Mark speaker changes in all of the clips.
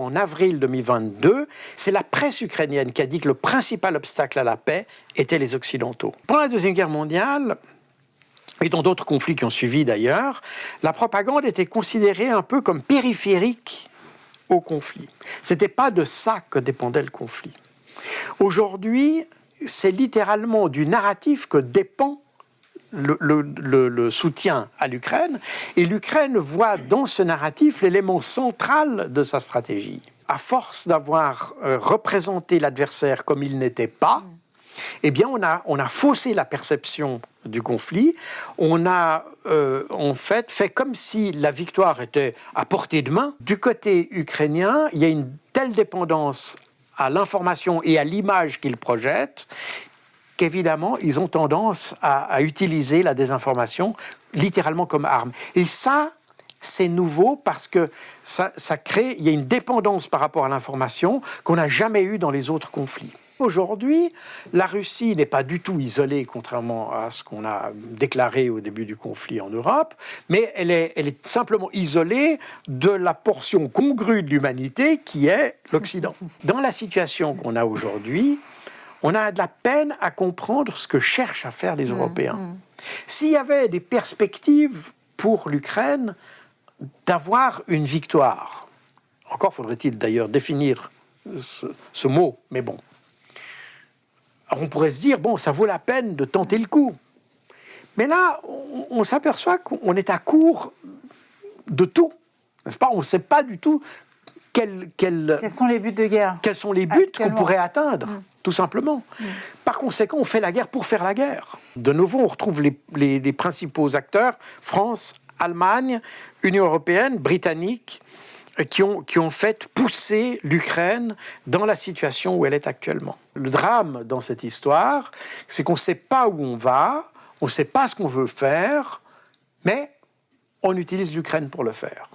Speaker 1: en avril 2022, c'est la presse ukrainienne qui a dit que le principal obstacle à la paix était les Occidentaux. Pendant la Deuxième Guerre mondiale, et dans d'autres conflits qui ont suivi d'ailleurs, la propagande était considérée un peu comme périphérique au conflit. Ce n'était pas de ça que dépendait le conflit. Aujourd'hui, c'est littéralement du narratif que dépend le soutien à l'Ukraine, et l'Ukraine voit dans ce narratif l'élément central de sa stratégie. À force d'avoir représenté l'adversaire comme il n'était pas, eh bien on a faussé la perception du conflit, on a en fait comme si la victoire était à portée de main. Du côté ukrainien, il y a une telle dépendance à l'information et à l'image qu'ils projettent qu'évidemment, ils ont tendance à utiliser la désinformation littéralement comme arme. Et ça, c'est nouveau parce que ça crée, il y a une dépendance par rapport à l'information qu'on n'a jamais eue dans les autres conflits. Aujourd'hui, la Russie n'est pas du tout isolée, contrairement à ce qu'on a déclaré au début du conflit en Europe, mais elle est simplement isolée de la portion congrue de l'humanité qui est l'Occident. Dans la situation qu'on a aujourd'hui, on a de la peine à comprendre ce que cherchent à faire les Européens. S'il y avait des perspectives pour l'Ukraine d'avoir une victoire, encore faudrait-il d'ailleurs définir ce mot, mais bon. Alors on pourrait se dire, bon, ça vaut la peine de tenter le coup. Mais là, on s'aperçoit qu'on est à court de tout, n'est-ce pas ? On ne sait pas du tout quels
Speaker 2: sont les buts de guerre.
Speaker 1: Quels sont les buts qu'on pourrait atteindre, tout simplement. Par conséquent, on fait la guerre pour faire la guerre. De nouveau, on retrouve les principaux acteurs, France, Allemagne, Union européenne, Britannique, qui ont fait pousser l'Ukraine dans la situation où elle est actuellement. Le drame dans cette histoire, c'est qu'on ne sait pas où on va, on ne sait pas ce qu'on veut faire, mais on utilise l'Ukraine pour le faire.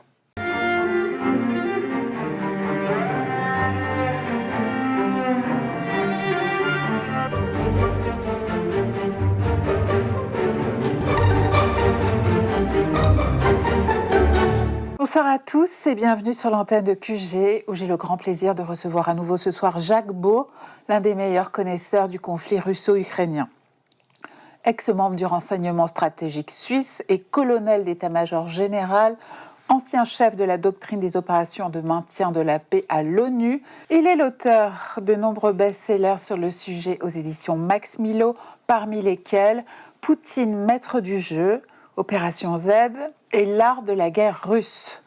Speaker 2: Bonsoir à tous et bienvenue sur l'antenne de QG, où j'ai le grand plaisir de recevoir à nouveau ce soir Jacques Beau, l'un des meilleurs connaisseurs du conflit russo-ukrainien. Ex-membre du renseignement stratégique suisse et colonel d'état-major général, ancien chef de la doctrine des opérations de maintien de la paix à l'ONU, il est l'auteur de nombreux best-sellers sur le sujet aux éditions Max Milo, parmi lesquels Poutine, maître du jeu, Opération Z et l'art de la guerre russe.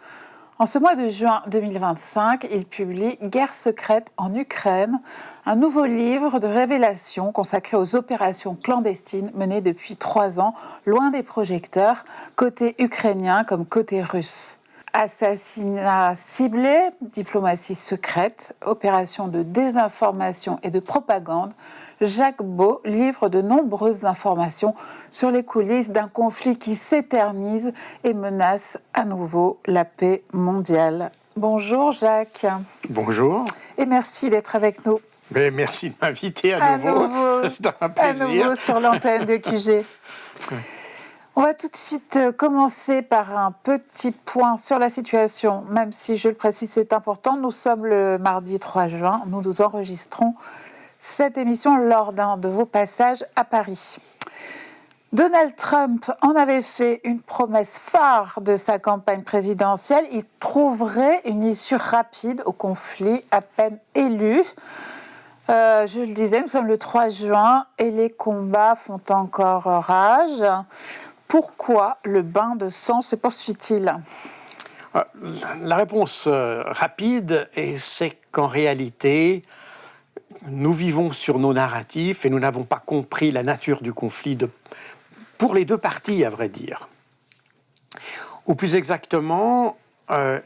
Speaker 2: En ce mois de juin 2025, il publie Guerre secrète en Ukraine, un nouveau livre de révélation consacré aux opérations clandestines menées depuis 3 ans, loin des projecteurs, côté ukrainien comme côté russe. Assassinats ciblés, diplomatie secrète, opérations de désinformation et de propagande, Jacques Beau livre de nombreuses informations sur les coulisses d'un conflit qui s'éternise et menace à nouveau la paix mondiale. Bonjour Jacques.
Speaker 1: Bonjour.
Speaker 2: Et merci d'être avec nous.
Speaker 1: Mais merci de m'inviter à nouveau. C'est un plaisir.
Speaker 2: À nouveau sur l'antenne de QG. On va tout de suite commencer par un petit point sur la situation, même si, je le précise, c'est important. Nous sommes le mardi 3 juin, nous enregistrons cette émission lors d'un de vos passages à Paris. Donald Trump en avait fait une promesse phare de sa campagne présidentielle. Il trouverait une issue rapide au conflit à peine élu. Je le disais, nous sommes le 3 juin et les combats font encore rage. Pourquoi le bain de sang se poursuit-il ?
Speaker 1: La réponse rapide, c'est qu'en réalité, nous vivons sur nos narratifs et nous n'avons pas compris la nature du conflit pour les deux parties, à vrai dire. Ou plus exactement,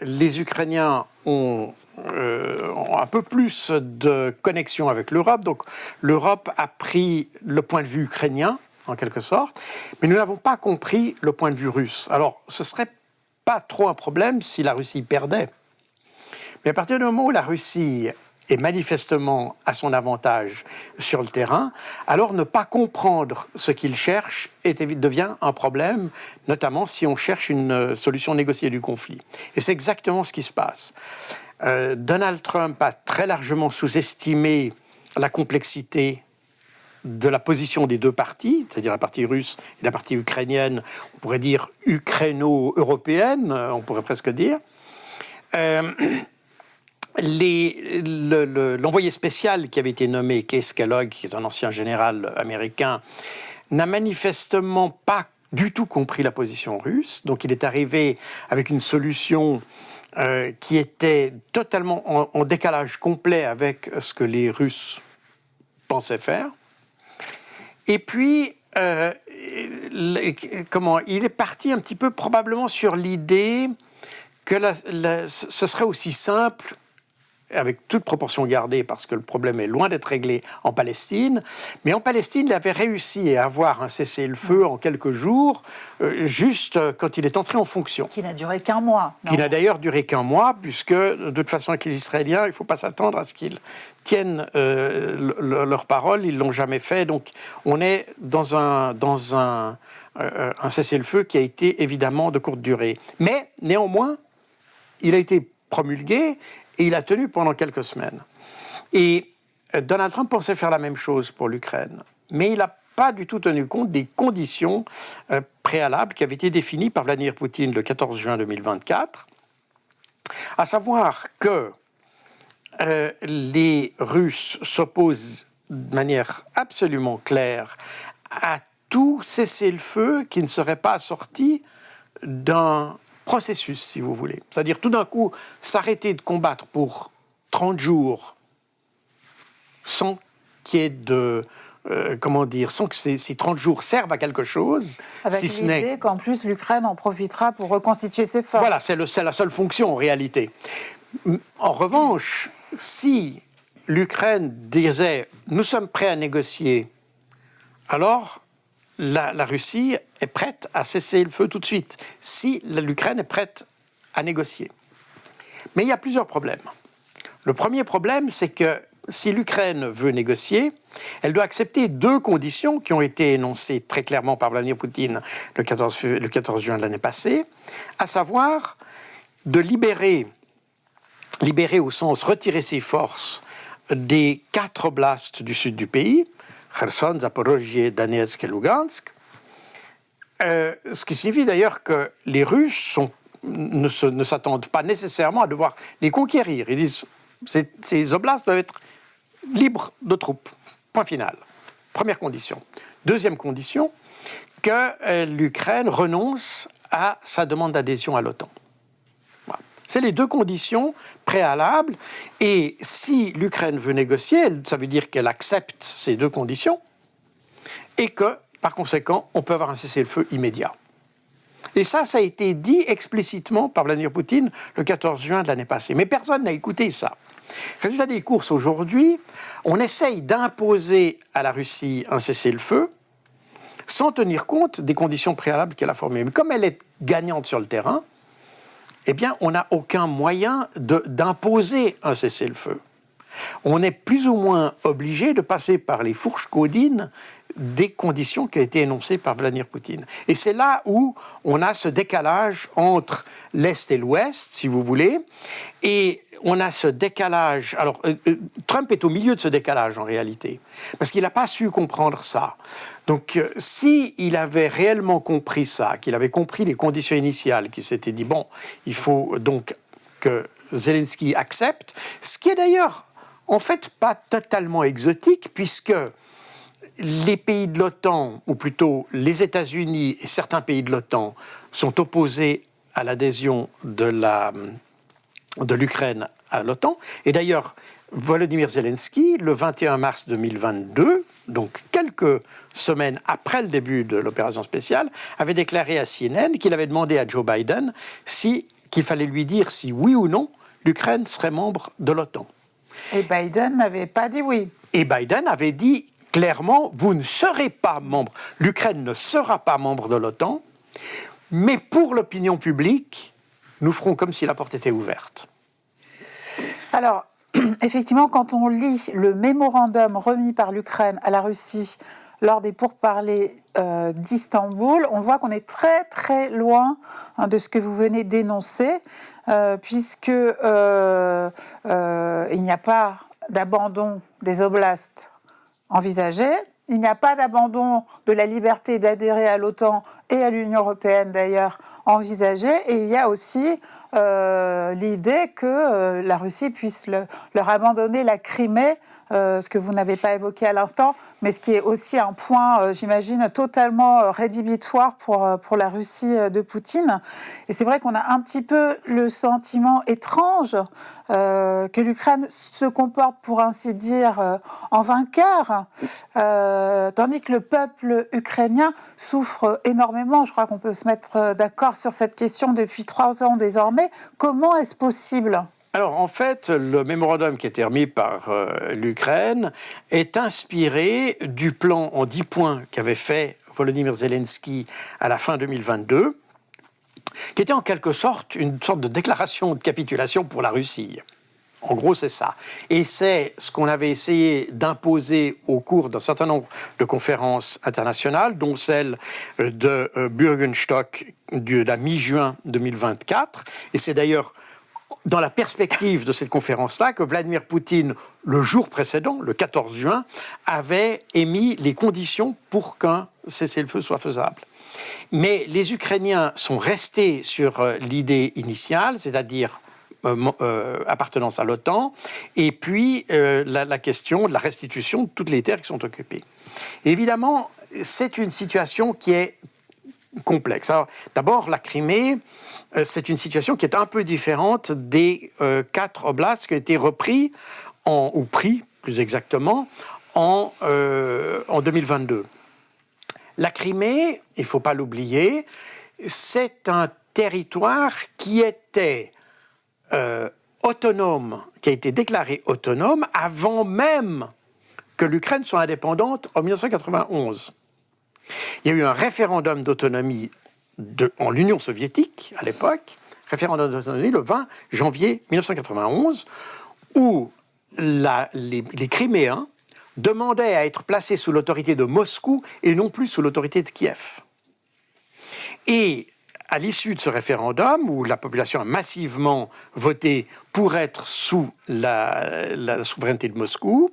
Speaker 1: les Ukrainiens ont un peu plus de connexion avec l'Europe. Donc l'Europe a pris le point de vue ukrainien, en quelque sorte, mais nous n'avons pas compris le point de vue russe. Alors, ce ne serait pas trop un problème si la Russie perdait. Mais à partir du moment où la Russie est manifestement à son avantage sur le terrain, alors ne pas comprendre ce qu'il cherche devient un problème, notamment si on cherche une solution négociée du conflit. Et c'est exactement ce qui se passe. Donald Trump a très largement sous-estimé la complexité de la position des deux parties, c'est-à-dire la partie russe et la partie ukrainienne, on pourrait dire ukraino-européenne, on pourrait presque dire. L'envoyé spécial qui avait été nommé, Keith Kellogg, qui est un ancien général américain, n'a manifestement pas du tout compris la position russe. Donc il est arrivé avec une solution qui était totalement en décalage complet avec ce que les Russes pensaient faire. Et puis, il est parti un petit peu probablement sur l'idée que ce serait aussi simple, avec toute proportion gardée, parce que le problème est loin d'être réglé en Palestine, mais en Palestine, il avait réussi à avoir un cessez-le-feu en quelques jours, juste quand il est entré en fonction.
Speaker 2: Qui n'a duré qu'un mois.
Speaker 1: Qui n'a d'ailleurs duré qu'un mois, puisque de toute façon, avec les Israéliens, il ne faut pas s'attendre à ce qu'ils tiennent leur parole, ils ne l'ont jamais fait, donc on est dans un cessez-le-feu qui a été évidemment de courte durée. Mais néanmoins, il a été promulgué, et il a tenu pendant quelques semaines. Et Donald Trump pensait faire la même chose pour l'Ukraine. Mais il n'a pas du tout tenu compte des conditions préalables qui avaient été définies par Vladimir Poutine le 14 juin 2024, à savoir que les Russes s'opposent de manière absolument claire à tout cessez-le-feu qui ne serait pas assorti d'un processus, si vous voulez. C'est-à-dire, tout d'un coup, s'arrêter de combattre pour 30 jours sans qu'il y ait de... sans que ces 30 jours servent à quelque chose.
Speaker 2: Avec l'idée qu'en plus, l'Ukraine en profitera pour reconstituer ses forces.
Speaker 1: Voilà, c'est la seule fonction, en réalité. En revanche, si l'Ukraine disait « nous sommes prêts à négocier », alors la Russie est prête à cesser le feu tout de suite, si l'Ukraine est prête à négocier. Mais il y a plusieurs problèmes. Le premier problème, c'est que si l'Ukraine veut négocier, elle doit accepter deux conditions qui ont été énoncées très clairement par Vladimir Poutine le 14 juin de l'année passée, à savoir de libérer au sens retirer ses forces des 4 oblasts du sud du pays, Kherson, Zaporozhye, Donetsk et Lugansk, ce qui signifie d'ailleurs que les Russes ne s'attendent pas nécessairement à devoir les conquérir. Ils disent que ces oblasts doivent être libres de troupes. Point final. Première condition. Deuxième condition, que l'Ukraine renonce à sa demande d'adhésion à l'OTAN. Voilà. C'est les deux conditions préalables. Et si l'Ukraine veut négocier, ça veut dire qu'elle accepte ces deux conditions et que, par conséquent, on peut avoir un cessez-le-feu immédiat. Et ça a été dit explicitement par Vladimir Poutine le 14 juin de l'année passée. Mais personne n'a écouté ça. Résultat des courses, aujourd'hui, on essaye d'imposer à la Russie un cessez-le-feu sans tenir compte des conditions préalables qu'elle a formées. Mais comme elle est gagnante sur le terrain, eh bien, on n'a aucun moyen d'imposer un cessez-le-feu. On est plus ou moins obligé de passer par les fourches caudines des conditions qui ont été énoncées par Vladimir Poutine. Et c'est là où on a ce décalage entre l'Est et l'Ouest, si vous voulez, et on a ce décalage... Alors, Trump est au milieu de ce décalage, en réalité, parce qu'il n'a pas su comprendre ça. Donc, s'il avait réellement compris ça, qu'il avait compris les conditions initiales, qu'il s'était dit, bon, il faut donc que Zelensky accepte, ce qui est d'ailleurs, en fait, pas totalement exotique, puisque les pays de l'OTAN, ou plutôt les États-Unis et certains pays de l'OTAN, sont opposés à l'adhésion de l'Ukraine à l'OTAN. Et d'ailleurs, Volodymyr Zelensky, le 21 mars 2022, donc quelques semaines après le début de l'opération spéciale, avait déclaré à CNN qu'il avait demandé à Joe Biden qu'il fallait lui dire si oui ou non l'Ukraine serait membre de l'OTAN.
Speaker 2: Et Biden n'avait pas dit oui.
Speaker 1: Et Biden avait dit clairement, vous ne serez pas membre, l'Ukraine ne sera pas membre de l'OTAN, mais pour l'opinion publique, nous ferons comme si la porte était ouverte.
Speaker 2: Alors, effectivement, quand on lit le mémorandum remis par l'Ukraine à la Russie lors des pourparlers d'Istanbul. On voit qu'on est très très loin de ce que vous venez d'énoncer, puisque il n'y a pas d'abandon des oblasts envisagé. Il n'y a pas d'abandon de la liberté d'adhérer à l'OTAN et à l'Union européenne d'ailleurs envisagée. Et il y a aussi l'idée que la Russie puisse leur abandonner la Crimée, ce que vous n'avez pas évoqué à l'instant, mais ce qui est aussi un point, j'imagine, totalement rédhibitoire pour la Russie de Poutine. Et c'est vrai qu'on a un petit peu le sentiment étrange que l'Ukraine se comporte, pour ainsi dire, en vainqueur, tandis que le peuple ukrainien souffre énormément. Je crois qu'on peut se mettre d'accord sur cette question depuis 3 ans désormais. Comment est-ce possible ?
Speaker 1: Alors, en fait, le mémorandum qui a été remis par l'Ukraine est inspiré du plan en 10 points qu'avait fait Volodymyr Zelensky à la fin 2022, qui était en quelque sorte une sorte de déclaration de capitulation pour la Russie. En gros, c'est ça. Et c'est ce qu'on avait essayé d'imposer au cours d'un certain nombre de conférences internationales, dont celle de Bürgenstock de la mi-juin 2024. Et c'est d'ailleurs dans la perspective de cette conférence-là que Vladimir Poutine, le jour précédent, le 14 juin, avait émis les conditions pour qu'un cessez-le-feu soit faisable. Mais les Ukrainiens sont restés sur l'idée initiale, c'est-à-dire appartenance à l'OTAN, et puis la question de la restitution de toutes les terres qui sont occupées. Et évidemment, c'est une situation qui est complexe. Alors, d'abord, la Crimée, c'est une situation qui est un peu différente des 4 oblasts qui ont été repris, ou pris plus exactement, en 2022. La Crimée, il ne faut pas l'oublier, c'est un territoire qui était autonome, qui a été déclaré autonome avant même que l'Ukraine soit indépendante en 1991. Il y a eu un référendum d'autonomie en Union soviétique, à l'époque, référendum d'autonomie le 20 janvier 1991, où les Criméens demandaient à être placés sous l'autorité de Moscou et non plus sous l'autorité de Kiev. Et à l'issue de ce référendum, où la population a massivement voté pour être sous la souveraineté de Moscou,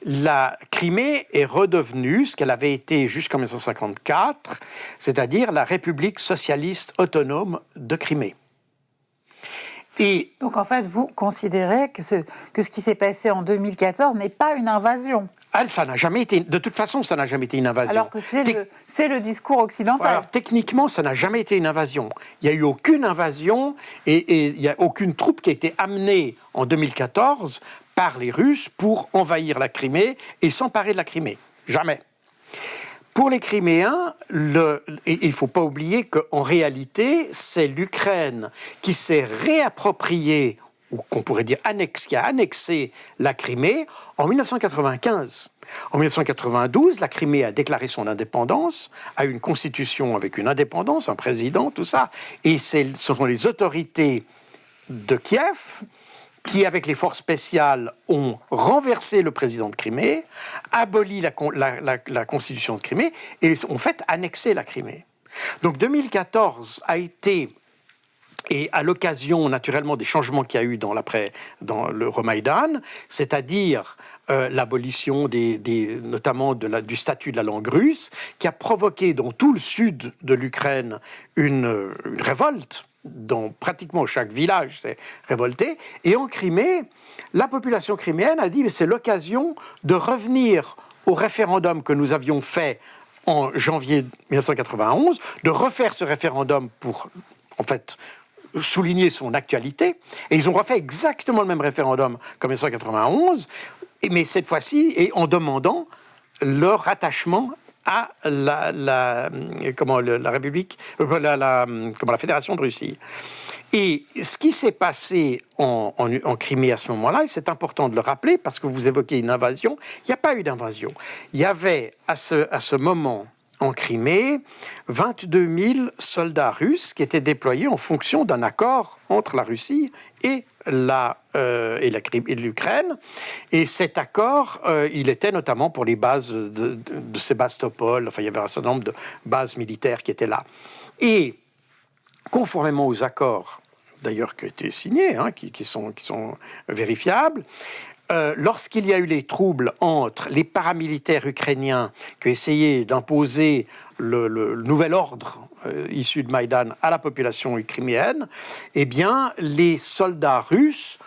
Speaker 1: la Crimée est redevenue ce qu'elle avait été jusqu'en 1954, c'est-à-dire la République socialiste autonome de Crimée. Et
Speaker 2: donc en fait, vous considérez que ce qui s'est passé en 2014 n'est pas une invasion ?
Speaker 1: Ça n'a jamais été, de toute façon, ça n'a jamais été une invasion.
Speaker 2: Alors que c'est le discours occidental.
Speaker 1: Alors, techniquement, ça n'a jamais été une invasion. Il n'y a eu aucune invasion et il n'y a aucune troupe qui a été amenée en 2014 par les Russes pour envahir la Crimée et s'emparer de la Crimée. Jamais. Pour les Criméens, il ne faut pas oublier qu'en réalité, c'est l'Ukraine qui s'est réappropriée, ou qu'on pourrait dire qui a annexé la Crimée en 1995. En 1992, la Crimée a déclaré son indépendance, a une constitution avec une indépendance, un président, tout ça. Et ce sont les autorités de Kiev qui, avec les forces spéciales, ont renversé le président de Crimée, aboli la constitution de Crimée et ont fait annexer la Crimée. Donc 2014 a été... Et à l'occasion, naturellement, des changements qu'il y a eu dans l'Euromaïdan, c'est-à-dire l'abolition notamment du statut de la langue russe, qui a provoqué dans tout le sud de l'Ukraine une révolte, dont pratiquement chaque village s'est révolté. Et en Crimée, la population criméenne a dit que c'est l'occasion de revenir au référendum que nous avions fait en janvier 1991, de refaire ce référendum pour, en fait, souligner son actualité, et ils ont refait exactement le même référendum qu'en 1991, mais cette fois-ci, et en demandant leur rattachement à la Fédération de Russie. Et ce qui s'est passé en Crimée à ce moment-là, et c'est important de le rappeler, parce que vous évoquez une invasion, il n'y a pas eu d'invasion. Il y avait à ce moment en Crimée 22 000 soldats russes qui étaient déployés en fonction d'un accord entre la Russie et l'Ukraine. Et cet accord, il était notamment pour les bases de Sébastopol. Enfin, il y avait un certain nombre de bases militaires qui étaient là. Et conformément aux accords, d'ailleurs, qui ont été signés, qui sont vérifiables, lorsqu'il y a eu les troubles entre les paramilitaires ukrainiens qui ont essayé d'imposer le nouvel ordre issu de Maïdan à la population criméenne, eh bien, les soldats russes,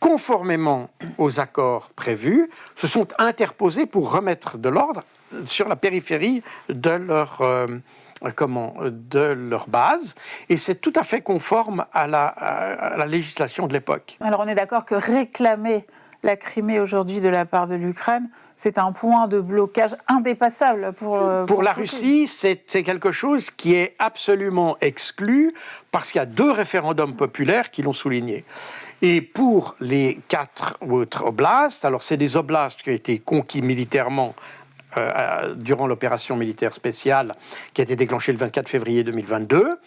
Speaker 1: conformément aux accords prévus, se sont interposés pour remettre de l'ordre sur la périphérie de leur base, et c'est tout à fait conforme à la législation de l'époque.
Speaker 2: Alors on est d'accord que réclamer la Crimée aujourd'hui de la part de l'Ukraine, c'est un point de blocage indépassable pour
Speaker 1: la Russie, c'est quelque chose qui est absolument exclu parce qu'il y a 2 référendums populaires qui l'ont souligné. Et pour les 4 autres oblasts, alors c'est des oblasts qui ont été conquis militairement durant l'opération militaire spéciale qui a été déclenchée le 24 février 2022.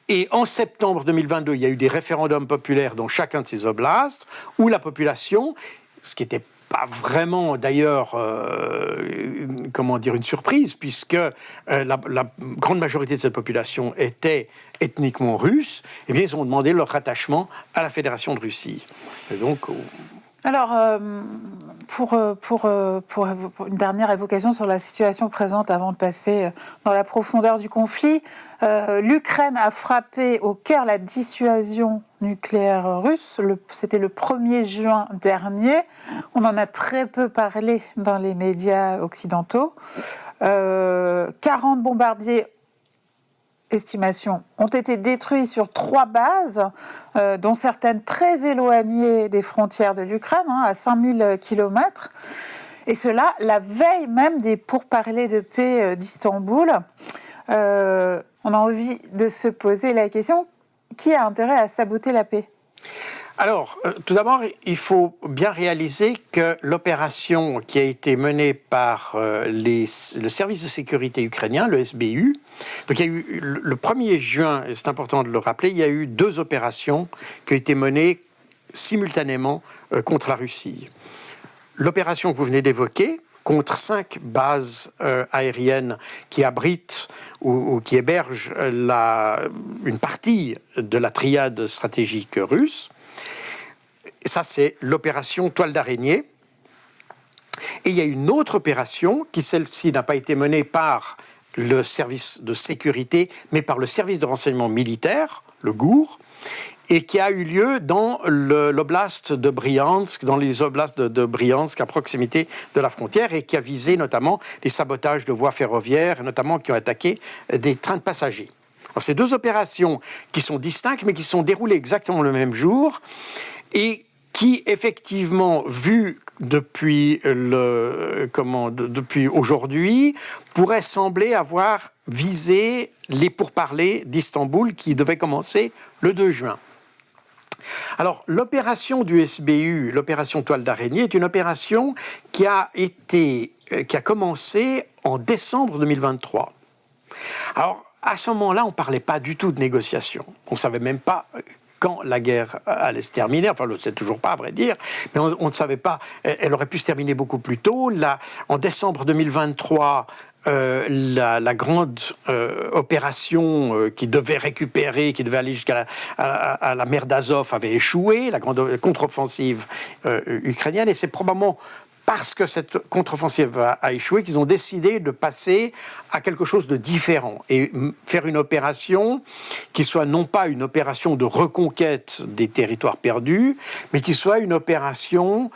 Speaker 1: Et en septembre 2022, il y a eu des référendums populaires dans chacun de ces oblasts où la population, ce qui n'était pas vraiment d'ailleurs une surprise, puisque la grande majorité de cette population était ethniquement russe, eh bien ils ont demandé leur rattachement à la Fédération de Russie. Et donc,
Speaker 2: alors, pour une dernière évocation sur la situation présente avant de passer dans la profondeur du conflit, l'Ukraine a frappé au cœur la dissuasion nucléaire russe. C'était le 1er juin dernier. On en a très peu parlé dans les médias occidentaux. 40 bombardiers, estimation, ont été détruits sur 3 bases, dont certaines très éloignées des frontières de l'Ukraine, à 5000 km. Et cela, la veille même des pourparlers de paix d'Istanbul. On a envie de se poser la question, qui a intérêt à saboter la paix ?
Speaker 1: Alors, tout d'abord, il faut bien réaliser que l'opération qui a été menée par le service de sécurité ukrainien, le SBU, donc il y a eu le 1er juin, et c'est important de le rappeler, il y a eu 2 opérations qui ont été menées simultanément contre la Russie. L'opération que vous venez d'évoquer, contre 5 bases aériennes qui abritent ou qui hébergent une partie de la triade stratégique russe. Ça, c'est l'opération Toile d'araignée. Et il y a une autre opération qui, celle-ci, n'a pas été menée par le service de sécurité, mais par le service de renseignement militaire, le GOUR, et qui a eu lieu dans l'oblast de Briansk, dans les oblasts de Briansk, à proximité de la frontière, et qui a visé notamment les sabotages de voies ferroviaires, notamment qui ont attaqué des trains de passagers. Alors, ces 2 opérations qui sont distinctes, mais qui sont déroulées exactement le même jour, et qui, effectivement, vu depuis aujourd'hui, pourrait sembler avoir visé les pourparlers d'Istanbul qui devaient commencer le 2 juin. Alors, l'opération du SBU, l'opération Toile d'araignée, est une opération qui a commencé en décembre 2023. Alors, à ce moment-là, on ne parlait pas du tout de négociation. On ne savait même pas quand la guerre allait se terminer. Enfin, on ne le sait toujours pas, à vrai dire, mais on ne savait pas. Elle aurait pu se terminer beaucoup plus tôt. En décembre 2023, la grande opération qui devait aller jusqu'à la mer d'Azov avait échoué, la grande contre-offensive ukrainienne, et c'est probablement parce que cette contre-offensive a échoué qu'ils ont décidé de passer à quelque chose de différent et faire une opération qui soit non pas une opération de reconquête des territoires perdus, mais qui soit une opération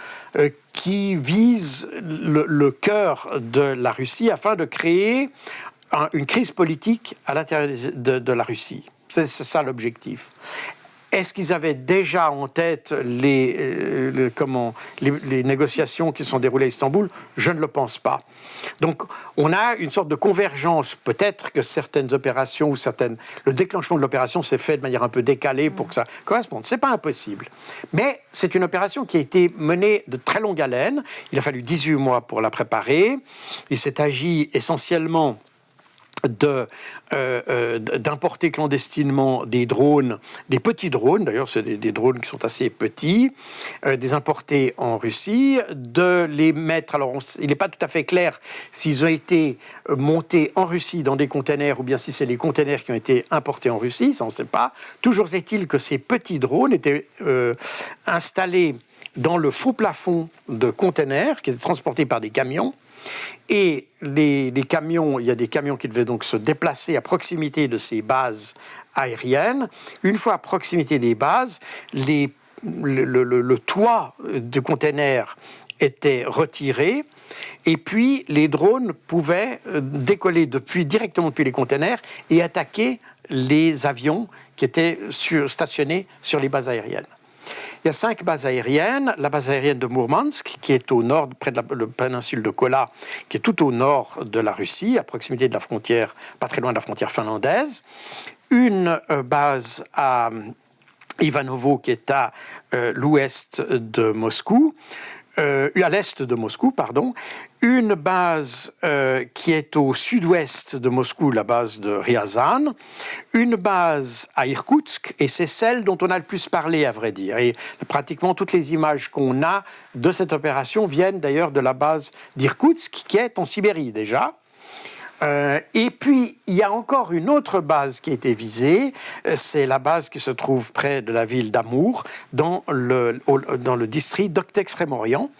Speaker 1: qui vise le cœur de la Russie afin de créer une crise politique à l'intérieur de la Russie. C'est ça l'objectif. Est-ce qu'ils avaient déjà en tête les négociations qui se sont déroulées à Istanbul? Je ne le pense pas. Donc, on a une sorte de convergence. Peut-être que certaines opérations le déclenchement de l'opération s'est fait de manière un peu décalée pour que ça corresponde. Ce n'est pas impossible. Mais c'est une opération qui a été menée de très longue haleine. Il a fallu 18 mois pour la préparer. Il s'est agi essentiellement d'importer clandestinement des drones, des petits drones, d'ailleurs c'est des drones qui sont assez petits, des importés en Russie, de les mettre, alors il n'est pas tout à fait clair s'ils ont été montés en Russie dans des containers ou bien si c'est les containers qui ont été importés en Russie, ça on ne sait pas. Toujours est-il que ces petits drones étaient installés dans le faux plafond de containers qui étaient transportés par des camions. Et les camions, il y a des camions qui devaient donc se déplacer à proximité de ces bases aériennes. Une fois à proximité des bases, le toit du container était retiré. Et puis, les drones pouvaient décoller directement depuis les containers et attaquer les avions qui étaient stationnés sur les bases aériennes. Il y a 5 bases aériennes. La base aérienne de Mourmansk, qui est au nord, près de la péninsule de Kola, qui est tout au nord de la Russie, à proximité de la frontière, pas très loin de la frontière finlandaise. Une base à Ivanovo, qui est à l'ouest de Moscou, à l'est de Moscou, pardon. Une base qui est au sud-ouest de Moscou, la base de Ryazan. Une base à Irkoutsk, et c'est celle dont on a le plus parlé, à vrai dire. Et pratiquement toutes les images qu'on a de cette opération viennent d'ailleurs de la base d'Irkoutsk, qui est en Sibérie déjà. Et puis, il y a encore une autre base qui a été visée, c'est la base qui se trouve près de la ville d'Amour, dans le district d'Extrême-Orient,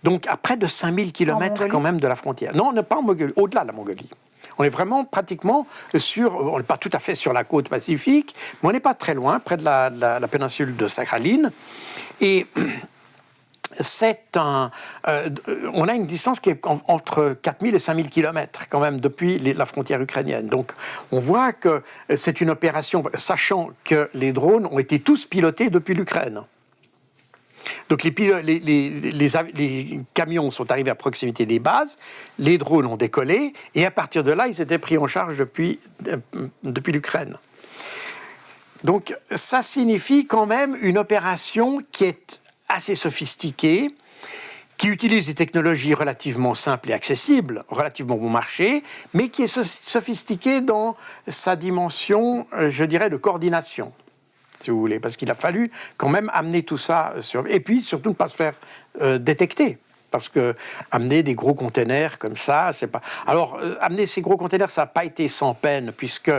Speaker 1: donc à près de 5000 km quand même de la frontière. Non, on n'est pas en Mongolie, au-delà de la Mongolie. On est vraiment pratiquement on n'est pas tout à fait sur la côte pacifique, mais on n'est pas très loin, près de la péninsule de Sakhalin. Et on a une distance qui est entre 4000 et 5000 km quand même depuis la frontière ukrainienne. Donc on voit que c'est une opération, sachant que les drones ont été tous pilotés depuis l'Ukraine. Donc les camions sont arrivés à proximité des bases, les drones ont décollé, et à partir de là, ils étaient pris en charge depuis l'Ukraine. Donc ça signifie quand même une opération qui est assez sophistiquée, qui utilise des technologies relativement simples et accessibles, relativement bon marché, mais qui est sophistiquée dans sa dimension, je dirais, de coordination, si vous voulez, parce qu'il a fallu quand même amener tout ça et puis surtout ne pas se faire détecter. Parce que amener des gros containers comme ça, c'est pas. Alors, amener ces gros containers, ça n'a pas été sans peine, puisque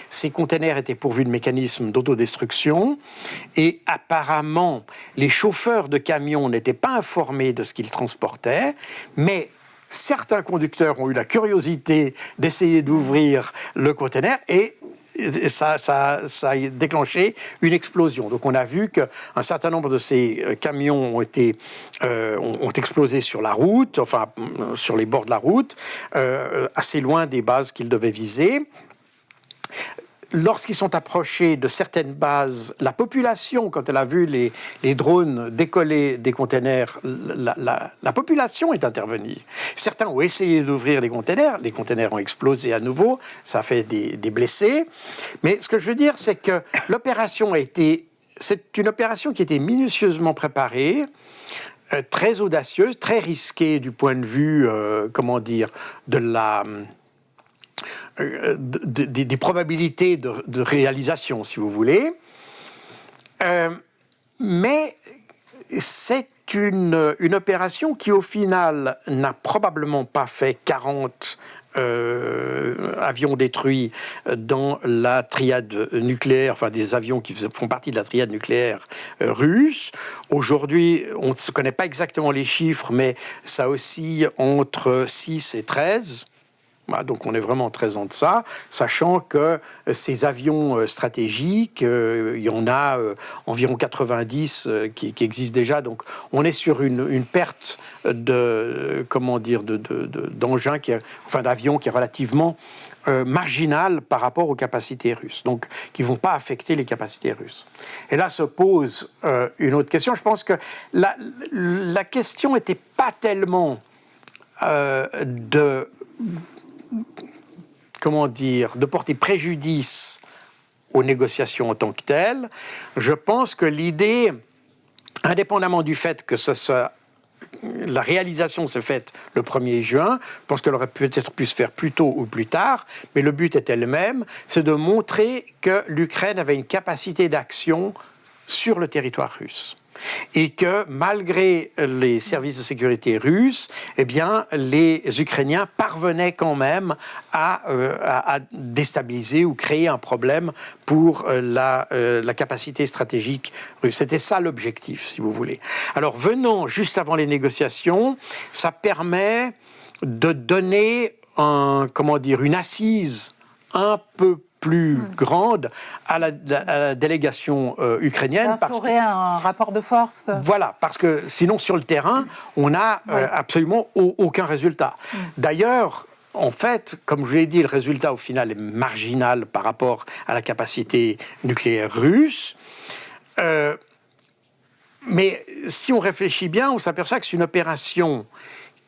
Speaker 1: ces containers étaient pourvus de mécanismes d'autodestruction. Et apparemment, les chauffeurs de camions n'étaient pas informés de ce qu'ils transportaient, mais certains conducteurs ont eu la curiosité d'essayer d'ouvrir le container et ça a déclenché une explosion. Donc on a vu qu'un certain nombre de ces camions ont explosé sur la route, enfin sur les bords de la route, assez loin des bases qu'ils devaient viser. Lorsqu'ils sont approchés de certaines bases, la population, quand elle a vu les drones décoller des containers, la population est intervenue. Certains ont essayé d'ouvrir les containers ont explosé à nouveau, ça a fait des blessés. Mais ce que je veux dire, c'est que c'est une opération qui a été minutieusement préparée, très audacieuse, très risquée du point de vue, des probabilités de réalisation, si vous voulez. Mais c'est une opération qui, au final, n'a probablement pas fait 40 avions détruits dans la triade nucléaire, enfin des avions qui font partie de la triade nucléaire russe. Aujourd'hui, on ne connaît pas exactement les chiffres, mais ça oscille entre 6 et 13. Donc on est vraiment très en deçà, sachant que ces avions stratégiques, il y en a environ 90 qui existent déjà. Donc on est sur une perte d'engins, d'avions qui est relativement marginale par rapport aux capacités russes, donc qui ne vont pas affecter les capacités russes. Et là se pose une autre question. Je pense que la question n'était pas tellement de porter préjudice aux négociations en tant que telles. Je pense que l'idée, indépendamment du fait que la réalisation s'est faite le 1er juin, je pense qu'elle aurait peut-être pu se faire plus tôt ou plus tard, mais le but était le même, c'est de montrer que l'Ukraine avait une capacité d'action sur le territoire russe. Et que malgré les services de sécurité russes, eh bien, les Ukrainiens parvenaient quand même à déstabiliser ou créer un problème pour la capacité stratégique russe. C'était ça l'objectif, si vous voulez. Alors, venant juste avant les négociations, ça permet de donner une assise un peu plus grande à la délégation ukrainienne.
Speaker 2: Instaurer un rapport de force.
Speaker 1: Voilà, parce que sinon, sur le terrain, on n'a absolument aucun résultat. D'ailleurs, en fait, comme je l'ai dit, le résultat au final est marginal par rapport à la capacité nucléaire russe. Mais si on réfléchit bien, on s'aperçoit que c'est une opération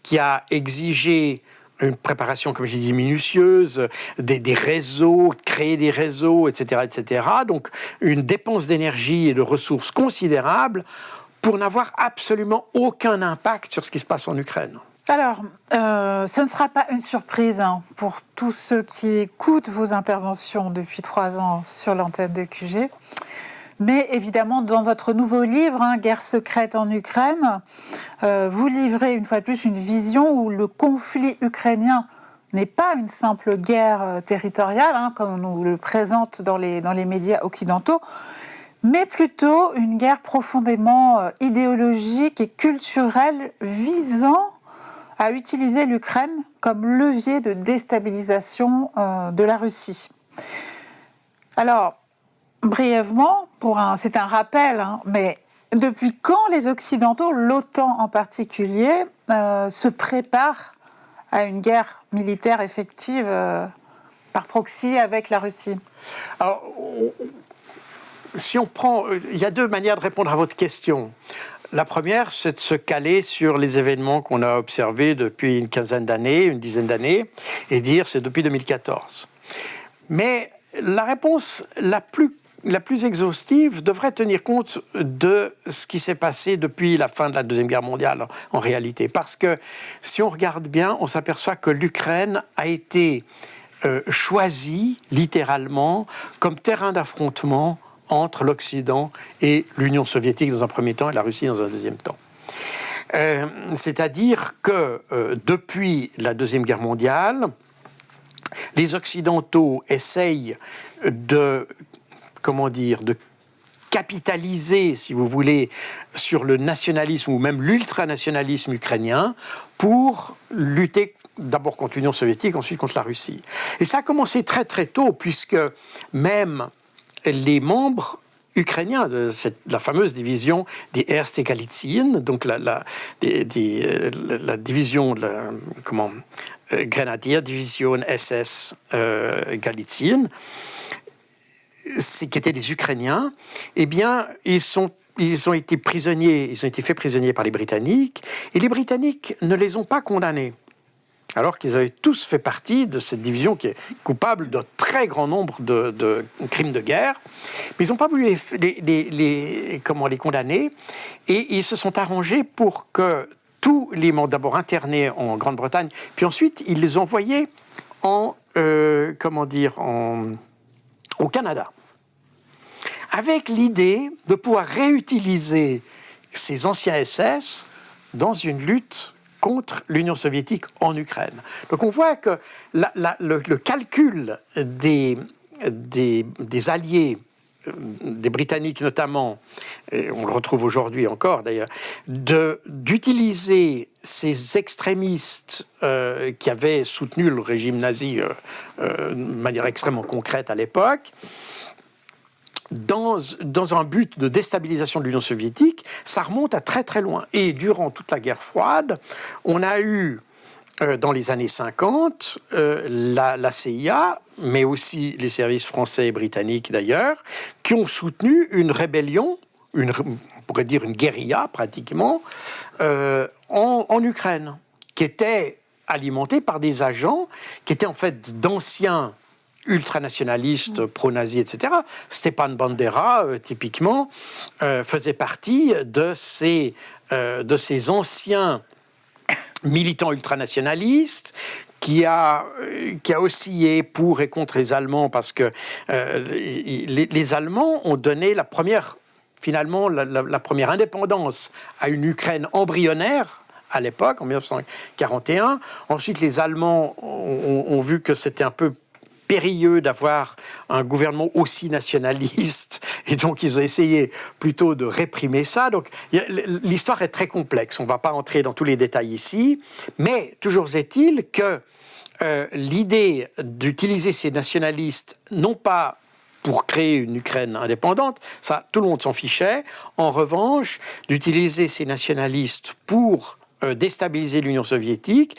Speaker 1: qui a exigé une préparation, comme j'ai dit, minutieuse, des réseaux, créer des réseaux, etc., etc. Donc, une dépense d'énergie et de ressources considérables pour n'avoir absolument aucun impact sur ce qui se passe en Ukraine.
Speaker 2: Alors, ce ne sera pas une surprise pour tous ceux qui écoutent vos interventions depuis 3 ans sur l'antenne de QG. Mais évidemment, dans votre nouveau livre, Guerre secrète en Ukraine, vous livrez une fois de plus une vision où le conflit ukrainien n'est pas une simple guerre territoriale, comme on nous le présente dans les médias occidentaux, mais plutôt une guerre profondément idéologique et culturelle visant à utiliser l'Ukraine comme levier de déstabilisation de la Russie. Alors, brièvement, c'est un rappel, mais depuis quand les Occidentaux, l'OTAN en particulier, se préparent à une guerre militaire effective par proxy avec la Russie ?
Speaker 1: Alors, si on prend, il y a 2 manières de répondre à votre question. La première, c'est de se caler sur les événements qu'on a observés depuis une dizaine d'années, et dire c'est depuis 2014. Mais la réponse la plus exhaustive devrait tenir compte de ce qui s'est passé depuis la fin de la Deuxième Guerre mondiale, en réalité. Parce que si on regarde bien, on s'aperçoit que l'Ukraine a été choisie, littéralement, comme terrain d'affrontement entre l'Occident et l'Union soviétique dans un premier temps et la Russie dans un deuxième temps. C'est-à-dire que depuis la Deuxième Guerre mondiale, les Occidentaux essayent de capitaliser, si vous voulez, sur le nationalisme ou même l'ultranationalisme ukrainien pour lutter d'abord contre l'Union soviétique, ensuite contre la Russie. Et ça a commencé très très tôt, puisque même les membres ukrainiens de la fameuse division des Erste Galitzien, donc la division Grenadier Division SS Galitzien, qui étaient des Ukrainiens, eh bien, ils ont été faits prisonniers par les Britanniques, et les Britanniques ne les ont pas condamnés, alors qu'ils avaient tous fait partie de cette division qui est coupable d'un très grand nombre de crimes de guerre. Mais ils n'ont pas voulu les condamner, et ils se sont arrangés pour que tous les membres, d'abord internés en Grande-Bretagne, puis ensuite ils les envoyaient au Canada, avec l'idée de pouvoir réutiliser ces anciens SS dans une lutte contre l'Union soviétique en Ukraine. Donc on voit que le calcul des alliés des Britanniques notamment, et on le retrouve aujourd'hui encore d'ailleurs, d'utiliser ces extrémistes qui avaient soutenu le régime nazi de manière extrêmement concrète à l'époque, dans un but de déstabilisation de l'Union soviétique. Ça remonte à très très loin. Et durant toute la guerre froide, on a eu, dans les années 50, la CIA, mais aussi les services français et britanniques d'ailleurs, qui ont soutenu une rébellion, on pourrait dire une guérilla pratiquement, en Ukraine, qui était alimentée par des agents qui étaient en fait d'anciens ultranationalistes, pro-nazis, etc. Stepan Bandera, typiquement, faisait partie de ces anciens militants ultranationalistes qui a oscillé pour et contre les Allemands, parce que les Allemands ont donné la première indépendance à une Ukraine embryonnaire à l'époque, en 1941. Ensuite, les Allemands ont vu que c'était un peu périlleux d'avoir un gouvernement aussi nationaliste, et donc ils ont essayé plutôt de réprimer ça. Donc l'histoire est très complexe, on ne va pas entrer dans tous les détails ici, mais toujours est-il que l'idée d'utiliser ces nationalistes, non pas pour créer une Ukraine indépendante, ça tout le monde s'en fichait, en revanche, d'utiliser ces nationalistes pour déstabiliser l'Union soviétique,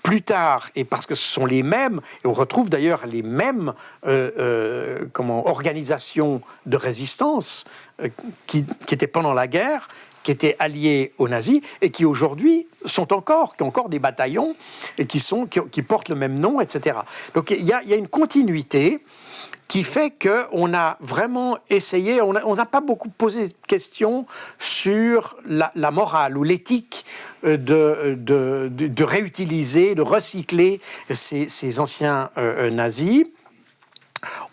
Speaker 1: plus tard, et parce que ce sont les mêmes, et on retrouve d'ailleurs les mêmes organisations de résistance qui étaient pendant la guerre, qui étaient alliées aux nazis, et qui aujourd'hui qui ont encore des bataillons, et qui portent le même nom, etc. Donc il y a une continuité qui fait qu'on a vraiment essayé, on n'a pas beaucoup posé de questions sur la morale ou l'éthique de réutiliser, de recycler ces anciens nazis.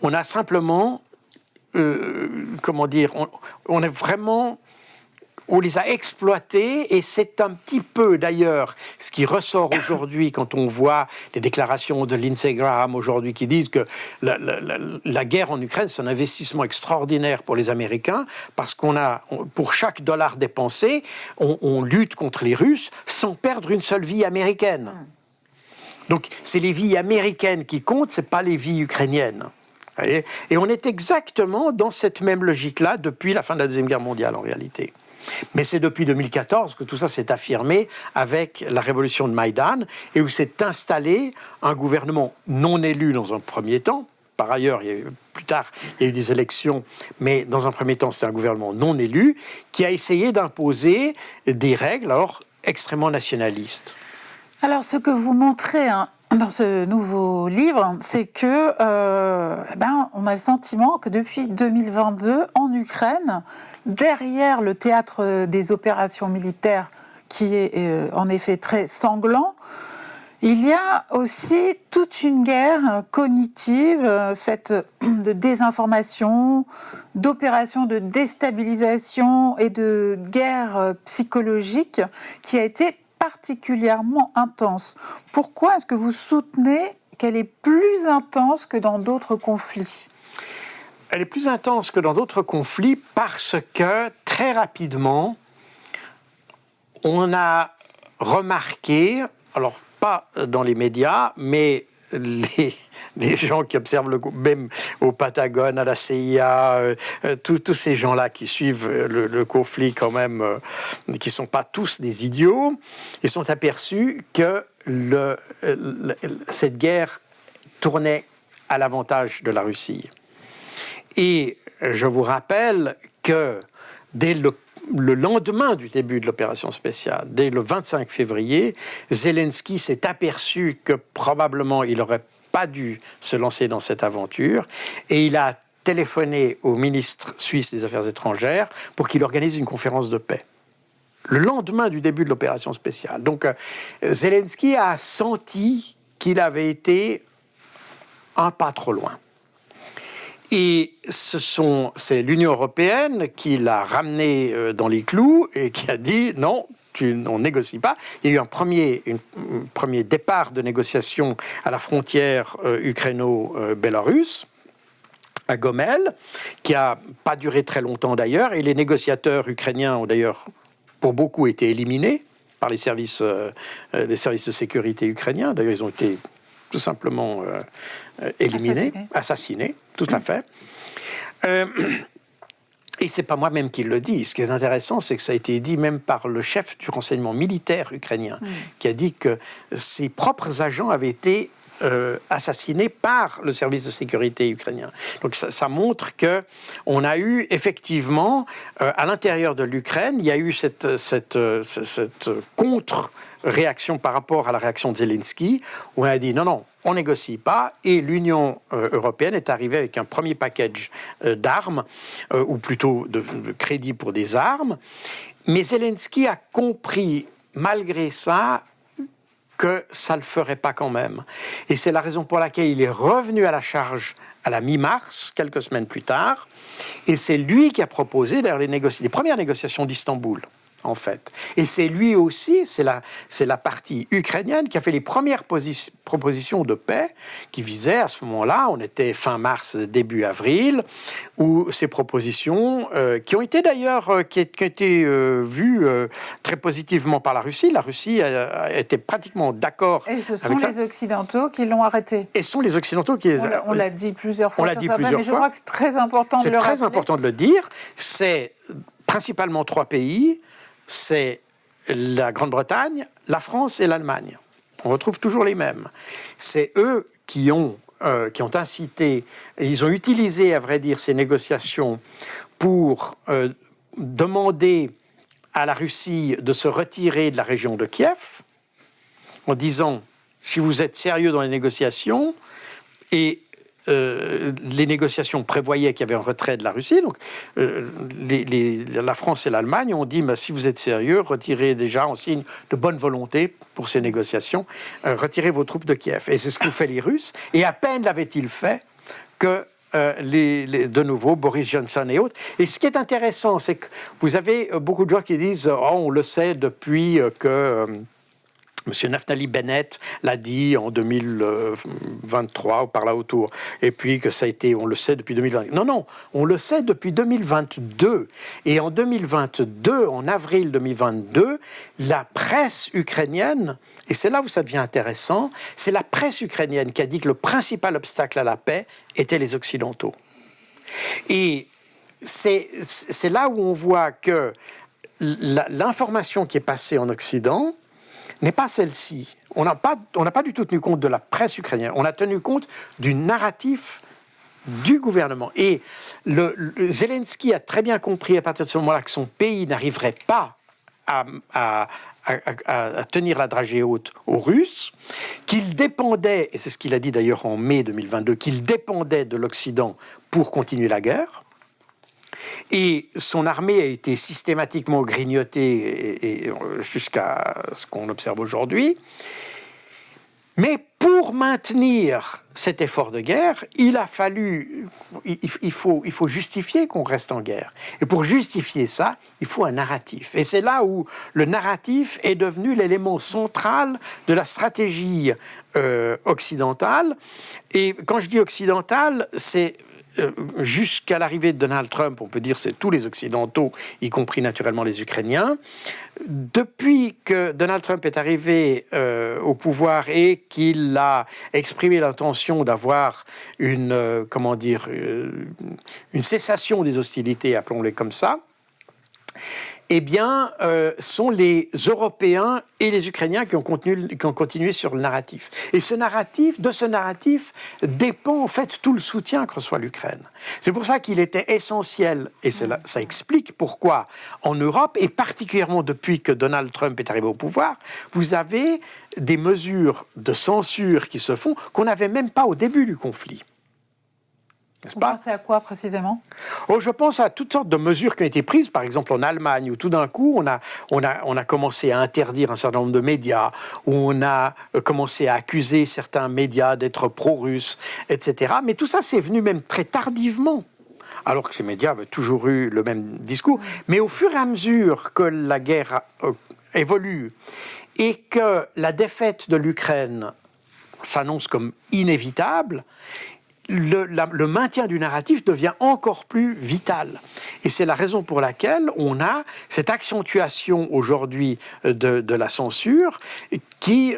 Speaker 1: On a simplement, on les a exploités, et c'est un petit peu d'ailleurs ce qui ressort aujourd'hui quand on voit les déclarations de Lindsey Graham aujourd'hui qui disent que la guerre en Ukraine, c'est un investissement extraordinaire pour les Américains, parce pour chaque dollar dépensé, on lutte contre les Russes sans perdre une seule vie américaine. Donc c'est les vies américaines qui comptent, c'est pas les vies ukrainiennes. Et on est exactement dans cette même logique-là depuis la fin de la Deuxième Guerre mondiale en réalité. Mais c'est depuis 2014 que tout ça s'est affirmé avec la révolution de Maïdan, et où s'est installé un gouvernement non élu dans un premier temps. Par ailleurs, plus tard, il y a eu des élections, mais dans un premier temps, c'était un gouvernement non élu qui a essayé d'imposer des règles extrêmement nationalistes.
Speaker 2: Alors, ce que vous montrez dans ce nouveau livre, c'est que on a le sentiment que depuis 2022, en Ukraine, derrière le théâtre des opérations militaires, qui est en effet très sanglant, il y a aussi toute une guerre cognitive faite de désinformation, d'opérations de déstabilisation et de guerre psychologique qui a été particulièrement intense. Pourquoi est-ce que vous soutenez qu'elle est plus intense que dans d'autres conflits ?
Speaker 1: Elle est plus intense que dans d'autres conflits parce que, très rapidement, on a remarqué, alors pas dans les médias, mais les gens qui observent même au Patagone, à la CIA, tous ces gens-là qui suivent le conflit quand même, qui ne sont pas tous des idiots, ils sont aperçus que cette guerre tournait à l'avantage de la Russie. Et je vous rappelle que dès le lendemain du début de l'opération spéciale, dès le 25 février, Zelensky s'est aperçu que probablement il n'aurait pas dû se lancer dans cette aventure, et il a téléphoné au ministre suisse des Affaires étrangères pour qu'il organise une conférence de paix. Le lendemain du début de l'opération spéciale. Donc Zelensky a senti qu'il avait été un pas trop loin. Et c'est l'Union européenne qui l'a ramené dans les clous et qui a dit non, on ne négocie pas. Il y a eu un premier départ de négociation à la frontière ukraino-bélarusse, à Gomel, qui n'a pas duré très longtemps d'ailleurs, et les négociateurs ukrainiens ont d'ailleurs, pour beaucoup, été éliminés par les services de sécurité ukrainiens. D'ailleurs, ils ont été tout simplement éliminés, assassinés, tout à fait. Et c'est pas moi-même qui le dis. Ce qui est intéressant, c'est que ça a été dit même par le chef du renseignement militaire ukrainien, qui a dit que ses propres agents avaient été assassinés par le service de sécurité ukrainien. Donc ça montre qu'on a eu effectivement, à l'intérieur de l'Ukraine, il y a eu cette contre-réaction par rapport à la réaction de Zelensky, où on a dit non, on négocie pas, et l'Union européenne est arrivée avec un premier package d'armes, ou plutôt de crédits pour des armes. Mais Zelensky a compris, malgré ça, que ça ne le ferait pas quand même. Et c'est la raison pour laquelle il est revenu à la charge à la mi-mars, quelques semaines plus tard, et c'est lui qui a proposé d'ailleurs les premières négociations d'Istanbul, en fait. Et c'est lui aussi, c'est la partie ukrainienne qui a fait les premières propositions de paix qui visaient à ce moment-là, on était fin mars, début avril, où ces propositions, qui ont été d'ailleurs qui ont été vues très positivement par la Russie. La Russie était pratiquement d'accord.
Speaker 2: Et ce sont les Occidentaux qui l'ont arrêté.
Speaker 1: Et ce sont les Occidentaux qui les...
Speaker 2: On l'a dit plusieurs fois.
Speaker 1: Mais
Speaker 2: je crois que c'est très important de le rappeler.
Speaker 1: C'est très important de le dire. C'est principalement 3 pays. C'est la Grande-Bretagne, la France et l'Allemagne. On retrouve toujours les mêmes. C'est eux qui ont incité, ils ont utilisé, à vrai dire, ces négociations pour demander à la Russie de se retirer de la région de Kiev, en disant, si vous êtes sérieux dans les négociations, et les négociations prévoyaient qu'il y avait un retrait de la Russie, donc la France et l'Allemagne ont dit si vous êtes sérieux, retirez déjà en signe de bonne volonté pour ces négociations, retirez vos troupes de Kiev. Et c'est ce qu'ont fait les Russes, et à peine l'avaient-ils fait que de nouveau, Boris Johnson et autres. Et ce qui est intéressant, c'est que vous avez beaucoup de gens qui disent on le sait depuis que M. Naftali Bennett l'a dit en 2023 ou par là autour, et puis que ça a été, on le sait depuis 2020. Non, on le sait depuis 2022. Et en 2022, en avril 2022, la presse ukrainienne, et c'est là où ça devient intéressant, c'est la presse ukrainienne qui a dit que le principal obstacle à la paix était les Occidentaux. Et c'est là où on voit que l'information qui est passée en Occident n'est pas celle-ci. On n'a pas du tout tenu compte de la presse ukrainienne. On a tenu compte du narratif du gouvernement. Et Zelensky a très bien compris à partir de ce moment-là que son pays n'arriverait pas à tenir la dragée haute aux Russes, qu'il dépendait, et c'est ce qu'il a dit d'ailleurs en mai 2022, qu'il dépendait de l'Occident pour continuer la guerre. Et son armée a été systématiquement grignotée jusqu'à ce qu'on observe aujourd'hui. Mais pour maintenir cet effort de guerre, il faut justifier qu'on reste en guerre. Et pour justifier ça, il faut un narratif. Et c'est là où le narratif est devenu l'élément central de la stratégie occidentale. Et quand je dis occidentale, c'est jusqu'à l'arrivée de Donald Trump, on peut dire c'est tous les Occidentaux, y compris naturellement les Ukrainiens. Depuis que Donald Trump est arrivé au pouvoir et qu'il a exprimé l'intention d'avoir une cessation des hostilités, appelons-les comme ça, eh bien, sont les Européens et les Ukrainiens qui ont continué sur le narratif. Et de ce narratif dépend en fait tout le soutien que reçoit l'Ukraine. C'est pour ça qu'il était essentiel, et ça explique pourquoi en Europe, et particulièrement depuis que Donald Trump est arrivé au pouvoir, vous avez des mesures de censure qui se font qu'on n'avait même pas au début du conflit.
Speaker 2: Vous pensez à quoi précisément ?
Speaker 1: Je pense à toutes sortes de mesures qui ont été prises, par exemple en Allemagne, où tout d'un coup on a commencé à interdire un certain nombre de médias, où on a commencé à accuser certains médias d'être pro-russes, etc. Mais tout ça, c'est venu même très tardivement, alors que ces médias avaient toujours eu le même discours. Mais au fur et à mesure que la guerre évolue et que la défaite de l'Ukraine s'annonce comme inévitable, le maintien du narratif devient encore plus vital. Et c'est la raison pour laquelle on a cette accentuation aujourd'hui de la censure qui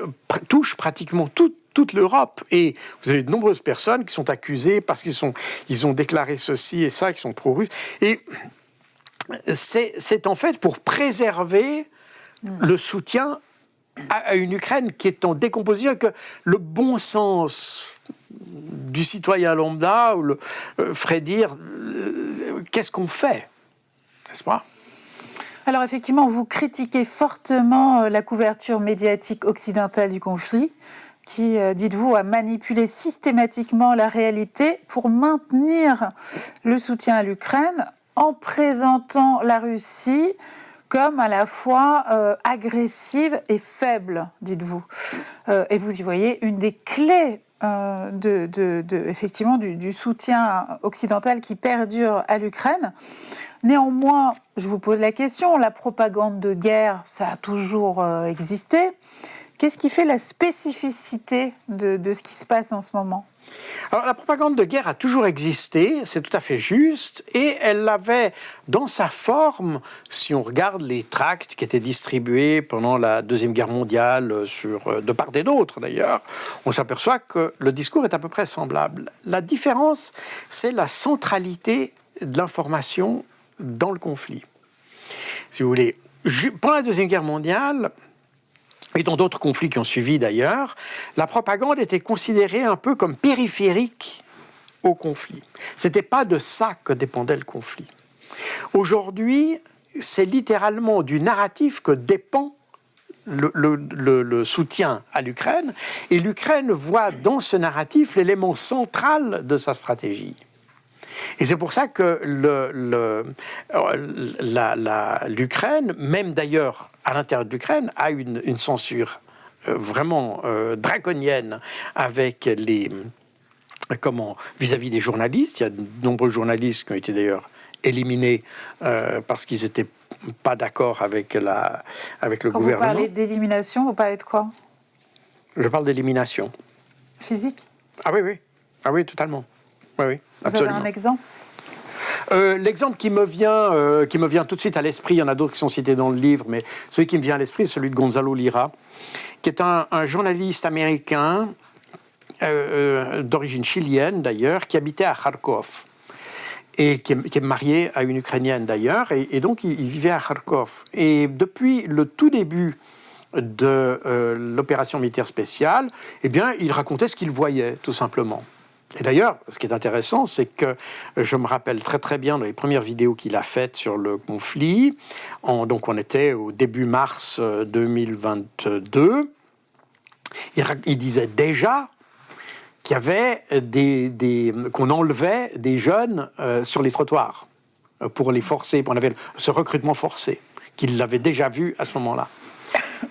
Speaker 1: touche pratiquement toute l'Europe. Et vous avez de nombreuses personnes qui sont accusées parce qu'ils ont déclaré ceci et ça, qui sont pro-russes. Et c'est en fait pour préserver le soutien à une Ukraine qui est en décomposition, que le bon sens du citoyen lambda ferait dire qu'est-ce qu'on fait, n'est-ce pas?
Speaker 2: Alors effectivement, vous critiquez fortement la couverture médiatique occidentale du conflit, qui, dites-vous, a manipulé systématiquement la réalité pour maintenir le soutien à l'Ukraine en présentant la Russie comme à la fois agressive et faible, dites-vous. Et vous y voyez une des clés effectivement du soutien occidental qui perdure à l'Ukraine. Néanmoins, je vous pose la question, la propagande de guerre, ça a toujours existé. Qu'est-ce qui fait la spécificité de ce qui se passe en ce moment ?
Speaker 1: Alors, la propagande de guerre a toujours existé, c'est tout à fait juste, et elle avait dans sa forme, si on regarde les tracts qui étaient distribués pendant la Deuxième Guerre mondiale, de part et d'autre d'ailleurs, on s'aperçoit que le discours est à peu près semblable. La différence, c'est la centralité de l'information dans le conflit. Si vous voulez, pendant la Deuxième Guerre mondiale, et dans d'autres conflits qui ont suivi d'ailleurs, la propagande était considérée un peu comme périphérique au conflit. Ce n'était pas de ça que dépendait le conflit. Aujourd'hui, c'est littéralement du narratif que dépend le soutien à l'Ukraine, et l'Ukraine voit dans ce narratif l'élément central de sa stratégie. Et c'est pour ça que l'Ukraine, même d'ailleurs à l'intérieur de l'Ukraine, a une censure vraiment draconienne avec vis-à-vis des journalistes. Il y a de nombreux journalistes qui ont été d'ailleurs éliminés parce qu'ils n'étaient pas d'accord avec le gouvernement.
Speaker 2: Quand vous parlez d'élimination, vous parlez de quoi ?
Speaker 1: Je parle d'élimination.
Speaker 2: Physique ?
Speaker 1: Ah oui, totalement. Oui,
Speaker 2: vous
Speaker 1: absolument.
Speaker 2: avez un exemple ?
Speaker 1: L'exemple qui me vient tout de suite à l'esprit, il y en a d'autres qui sont cités dans le livre, mais celui qui me vient à l'esprit, c'est celui de Gonzalo Lira, qui est un journaliste américain d'origine chilienne d'ailleurs, qui habitait à Kharkov et qui est marié à une Ukrainienne d'ailleurs, et donc il vivait à Kharkov. Et depuis le tout début de l'opération militaire spéciale, eh bien, il racontait ce qu'il voyait, tout simplement. Et d'ailleurs, ce qui est intéressant, c'est que je me rappelle très très bien dans les premières vidéos qu'il a faites sur le conflit, donc on était au début mars 2022, il disait déjà qu'il y avait qu'on enlevait des jeunes sur les trottoirs pour les forcer, on avait ce recrutement forcé, qu'il l'avait déjà vu à ce moment-là.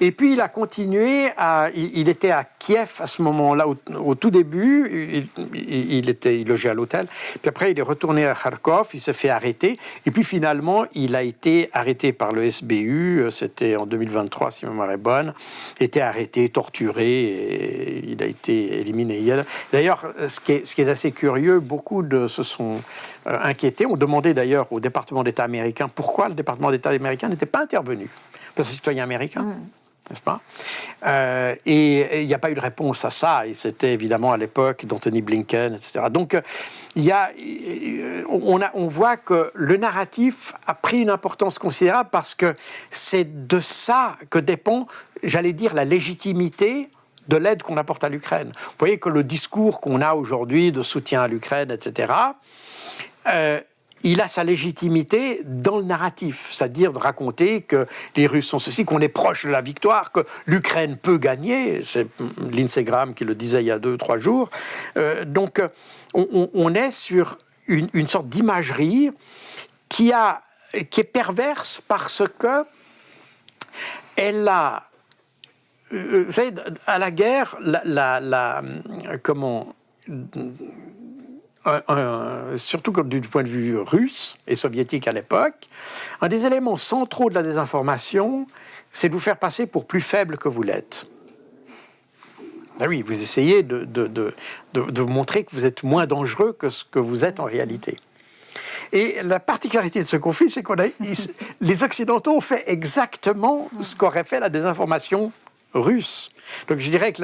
Speaker 1: Et puis il a continué, il était à Kiev à ce moment-là, au tout début, il logeait à l'hôtel, puis après il est retourné à Kharkov, il s'est fait arrêter, et puis finalement il a été arrêté par le SBU, c'était en 2023 si ma mémoire est bonne, était arrêté, torturé, et il a été éliminé. D'ailleurs, ce qui est assez curieux, beaucoup se sont inquiétés, ont demandé d'ailleurs au département d'État américain pourquoi le département d'État américain n'était pas intervenu. Parce que c'est citoyen américain, n'est-ce pas ? Et il n'y a pas eu de réponse à ça. Et c'était évidemment à l'époque d'Anthony Blinken, etc. Donc, on voit que le narratif a pris une importance considérable parce que c'est de ça que dépend, j'allais dire, la légitimité de l'aide qu'on apporte à l'Ukraine. Vous voyez que le discours qu'on a aujourd'hui de soutien à l'Ukraine, etc., il a sa légitimité dans le narratif, c'est-à-dire de raconter que les Russes sont ceci, qu'on est proche de la victoire, que l'Ukraine peut gagner. C'est Lindsey Graham qui le disait il y a 2-3 jours. Donc, on est sur une sorte d'imagerie qui est perverse parce que elle a... vous savez, à la guerre, surtout du point de vue russe et soviétique à l'époque, un des éléments centraux de la désinformation, c'est de vous faire passer pour plus faible que vous l'êtes. Ah oui, vous essayez de montrer que vous êtes moins dangereux que ce que vous êtes en réalité. Et la particularité de ce conflit, c'est les Occidentaux ont fait exactement ce qu'aurait fait la désinformation russe. Donc je dirais que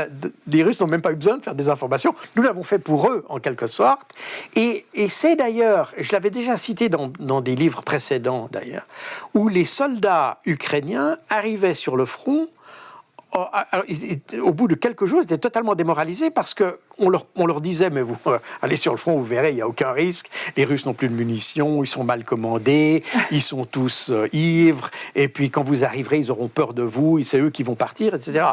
Speaker 1: les Russes n'ont même pas eu besoin de faire des informations. Nous l'avons fait pour eux, en quelque sorte. Et c'est d'ailleurs, je l'avais déjà cité dans des livres précédents d'ailleurs, où les soldats ukrainiens arrivaient sur le front. Alors, au bout de quelques jours, ils étaient totalement démoralisés parce qu'on leur disait « Mais vous, allez sur le front, vous verrez, il n'y a aucun risque. Les Russes n'ont plus de munitions, ils sont mal commandés, ils sont tous ivres. Et puis, quand vous arriverez, ils auront peur de vous, et c'est eux qui vont partir, etc. »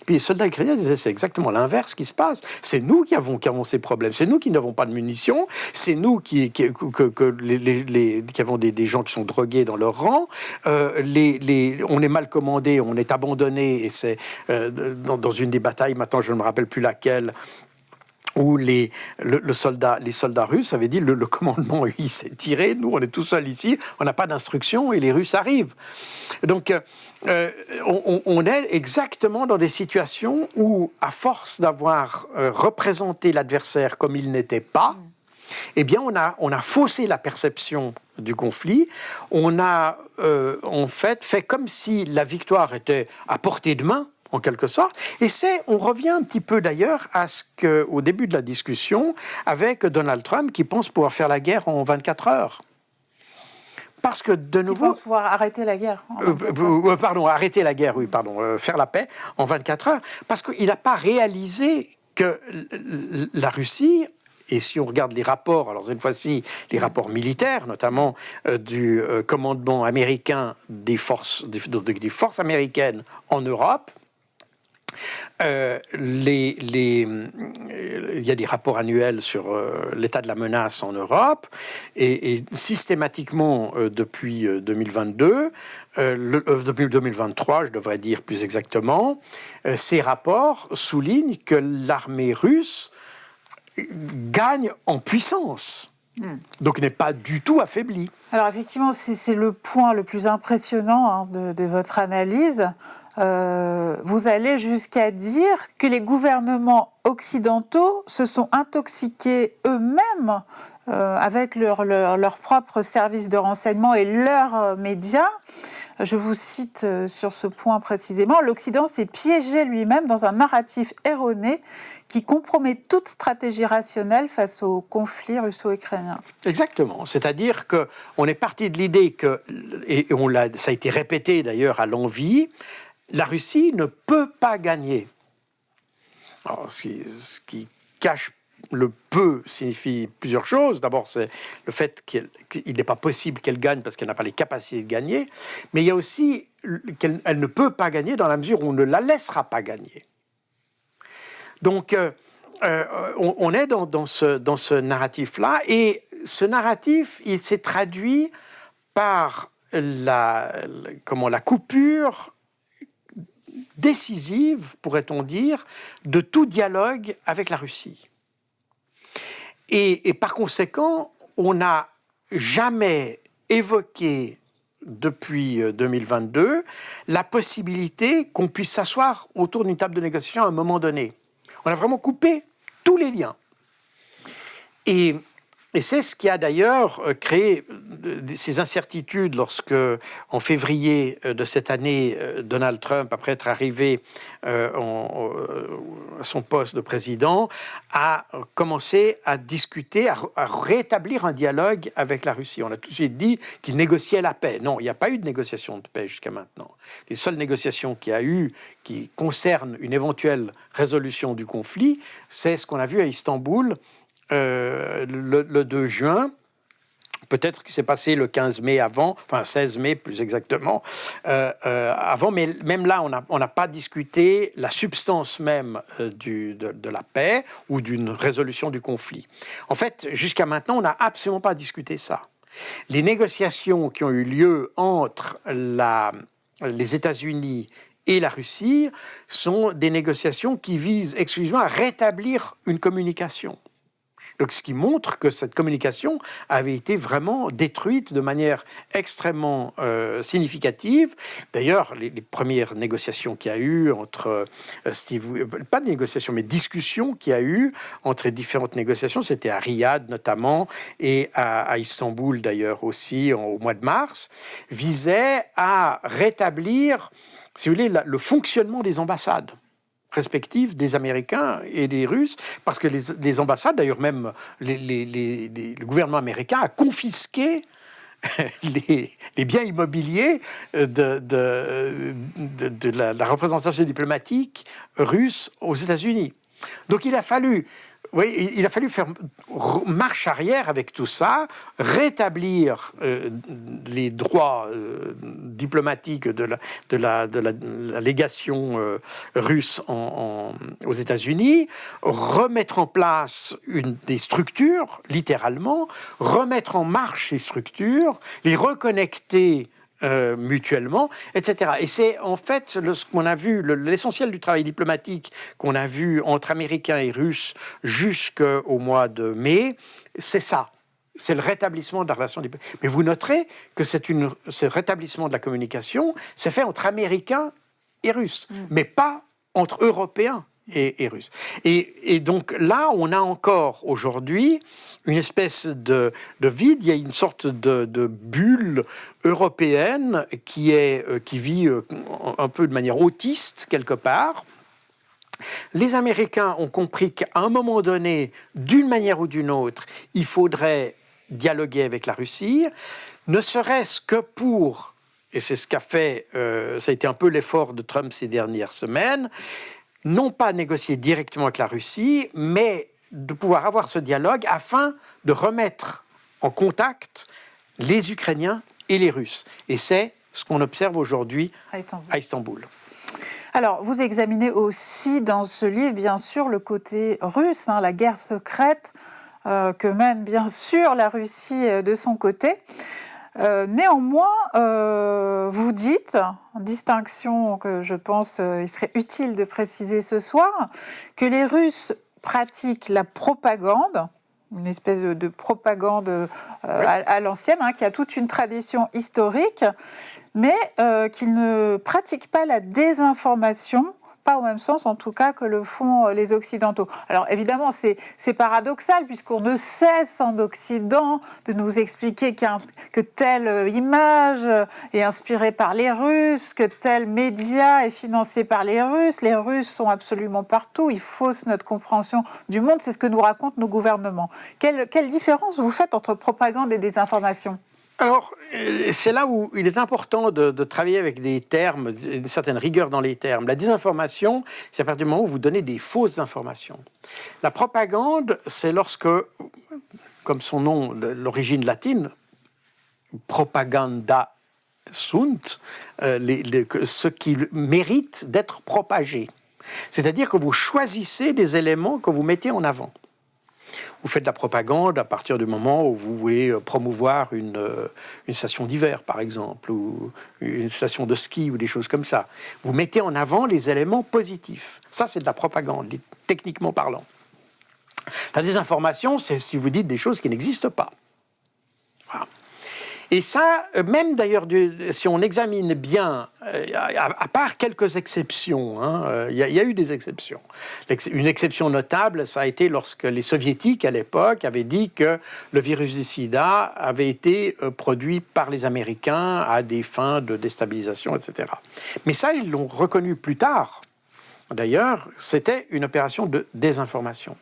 Speaker 1: Puis les soldats ukrainiens disaient « C'est exactement l'inverse qui se passe. C'est nous qui avons ces problèmes. C'est nous qui n'avons pas de munitions. C'est nous qui avons des gens qui sont drogués dans leur rang. On est mal commandés, on est abandonnés. Et c'est dans une des batailles, maintenant je ne me rappelle plus laquelle, où les soldats russes avaient dit le commandement, il s'est tiré, nous on est tout seuls ici, on n'a pas d'instruction et les Russes arrivent. Donc on est exactement dans des situations où, à force d'avoir représenté l'adversaire comme il n'était pas, eh bien on a faussé la perception du conflit, on a en fait comme si la victoire était à portée de main, en quelque sorte. Et on revient un petit peu d'ailleurs à ce qu'au début de la discussion, avec Donald Trump qui pense pouvoir faire la guerre en 24 heures. Parce que de nouveau...
Speaker 2: Qui pense pouvoir arrêter la guerre.
Speaker 1: Arrêter la guerre, oui, pardon. Faire la paix en 24 heures. Parce qu'il n'a pas réalisé que la Russie... Et si on regarde les rapports, alors cette fois-ci, les rapports militaires, notamment du commandement américain des forces américaines en Europe, il y a des rapports annuels sur l'état de la menace en Europe, et systématiquement depuis 2022, depuis 2023, je devrais dire plus exactement, ces rapports soulignent que l'armée russe gagne en puissance, donc n'est pas du tout affaibli.
Speaker 2: Alors effectivement, c'est le point le plus impressionnant de votre analyse. Vous allez jusqu'à dire que les gouvernements occidentaux se sont intoxiqués eux-mêmes avec leurs propres services de renseignement et leurs médias. Je vous cite sur ce point précisément. L'Occident s'est piégé lui-même dans un narratif erroné qui compromet toute stratégie rationnelle face au conflit russo-ukrainien.
Speaker 1: Exactement. C'est-à-dire qu'on est parti de l'idée que, et ça a été répété d'ailleurs à l'envi, la Russie ne peut pas gagner. Alors, ce qui cache le peu signifie plusieurs choses. D'abord, c'est le fait qu'il n'est pas possible qu'elle gagne parce qu'elle n'a pas les capacités de gagner. Mais il y a aussi qu'elle ne peut pas gagner dans la mesure où on ne la laissera pas gagner. Donc, on est dans ce narratif-là. Et ce narratif, il s'est traduit par la coupure décisive, pourrait-on dire, de tout dialogue avec la Russie. Et par conséquent, on n'a jamais évoqué, depuis 2022, la possibilité qu'on puisse s'asseoir autour d'une table de négociation à un moment donné. On a vraiment coupé tous les liens. Et c'est ce qui a d'ailleurs créé ces incertitudes lorsque, en février de cette année, Donald Trump, après être arrivé à son poste de président, a commencé à discuter, à rétablir un dialogue avec la Russie. On a tout de suite dit qu'il négociait la paix. Non, il n'y a pas eu de négociation de paix jusqu'à maintenant. Les seules négociations qu'il y a eu qui concernent une éventuelle résolution du conflit, c'est ce qu'on a vu à Istanbul, le 2 juin, peut-être qu'il s'est passé le 15 mai avant, enfin 16 mai plus exactement, avant, mais même là, on n'a pas discuté la substance même de la paix ou d'une résolution du conflit. En fait, jusqu'à maintenant, on n'a absolument pas discuté ça. Les négociations qui ont eu lieu entre les États-Unis et la Russie sont des négociations qui visent exclusivement à rétablir une communication. Donc, ce qui montre que cette communication avait été vraiment détruite de manière extrêmement significative. D'ailleurs, les premières négociations qu'il y a eu entre pas de négociations, mais discussions qu'il y a eu entre les différentes négociations, c'était à Riyad notamment et à Istanbul d'ailleurs aussi au mois de mars, visaient à rétablir, si vous voulez, le fonctionnement des ambassades respectives des Américains et des Russes, parce que les ambassades, d'ailleurs même le gouvernement américain a confisqué les biens immobiliers de la représentation diplomatique russe aux États-Unis. Donc il a fallu faire marche arrière avec tout ça, rétablir les droits diplomatiques de la légation russe aux États-Unis, remettre en place des structures, littéralement, remettre en marche ces structures, les reconnecter mutuellement, etc. Et c'est en fait ce qu'on a vu, l'essentiel du travail diplomatique qu'on a vu entre Américains et Russes jusqu'au mois de mai, c'est ça. C'est le rétablissement de la relation diplomatique. Mais vous noterez que ce rétablissement de la communication s'est fait entre Américains et Russes, mais pas entre Européens et Russes. Et donc là, on a encore aujourd'hui une espèce de vide. Il y a une sorte de bulle européenne qui vit un peu de manière autiste quelque part. Les Américains ont compris qu'à un moment donné, d'une manière ou d'une autre, il faudrait dialoguer avec la Russie, ne serait-ce que pour, et c'est ce qu'a fait, ça a été un peu l'effort de Trump ces dernières semaines, non pas négocier directement avec la Russie, mais de pouvoir avoir ce dialogue afin de remettre en contact les Ukrainiens et les Russes. Et c'est ce qu'on observe aujourd'hui à Istanbul.
Speaker 2: Alors, vous examinez aussi dans ce livre, bien sûr, le côté russe, la guerre secrète que mène, bien sûr, la Russie de son côté. Néanmoins, vous dites, en distinction que je pense il serait utile de préciser ce soir, que les Russes pratiquent la propagande, une espèce de propagande à l'ancienne, qui a toute une tradition historique, mais qu'ils ne pratiquent pas la désinformation, pas au même sens en tout cas que le font les Occidentaux. Alors évidemment c'est paradoxal puisqu'on ne cesse en Occident de nous expliquer que telle image est inspirée par les Russes, que tel média est financé par les Russes sont absolument partout, ils faussent notre compréhension du monde, c'est ce que nous racontent nos gouvernements. Quelle différence vous faites entre propagande et désinformation ?
Speaker 1: Alors, c'est là où il est important de travailler avec des termes, une certaine rigueur dans les termes. La désinformation, c'est à partir du moment où vous donnez des fausses informations. La propagande, c'est lorsque, comme son nom, l'origine latine, propaganda sunt, ce qui mérite d'être propagé. C'est-à-dire que vous choisissez des éléments que vous mettez en avant. Vous faites de la propagande à partir du moment où vous voulez promouvoir une station d'hiver, par exemple, ou une station de ski, ou des choses comme ça. Vous mettez en avant les éléments positifs. Ça, c'est de la propagande, techniquement parlant. La désinformation, c'est si vous dites des choses qui n'existent pas. Voilà. Et ça, même d'ailleurs, si on examine bien, à part quelques exceptions, il y a eu des exceptions. Une exception notable, ça a été lorsque les Soviétiques, à l'époque, avaient dit que le virus du sida avait été produit par les Américains à des fins de déstabilisation, etc. Mais ça, ils l'ont reconnu plus tard. D'ailleurs, c'était une opération de désinformation.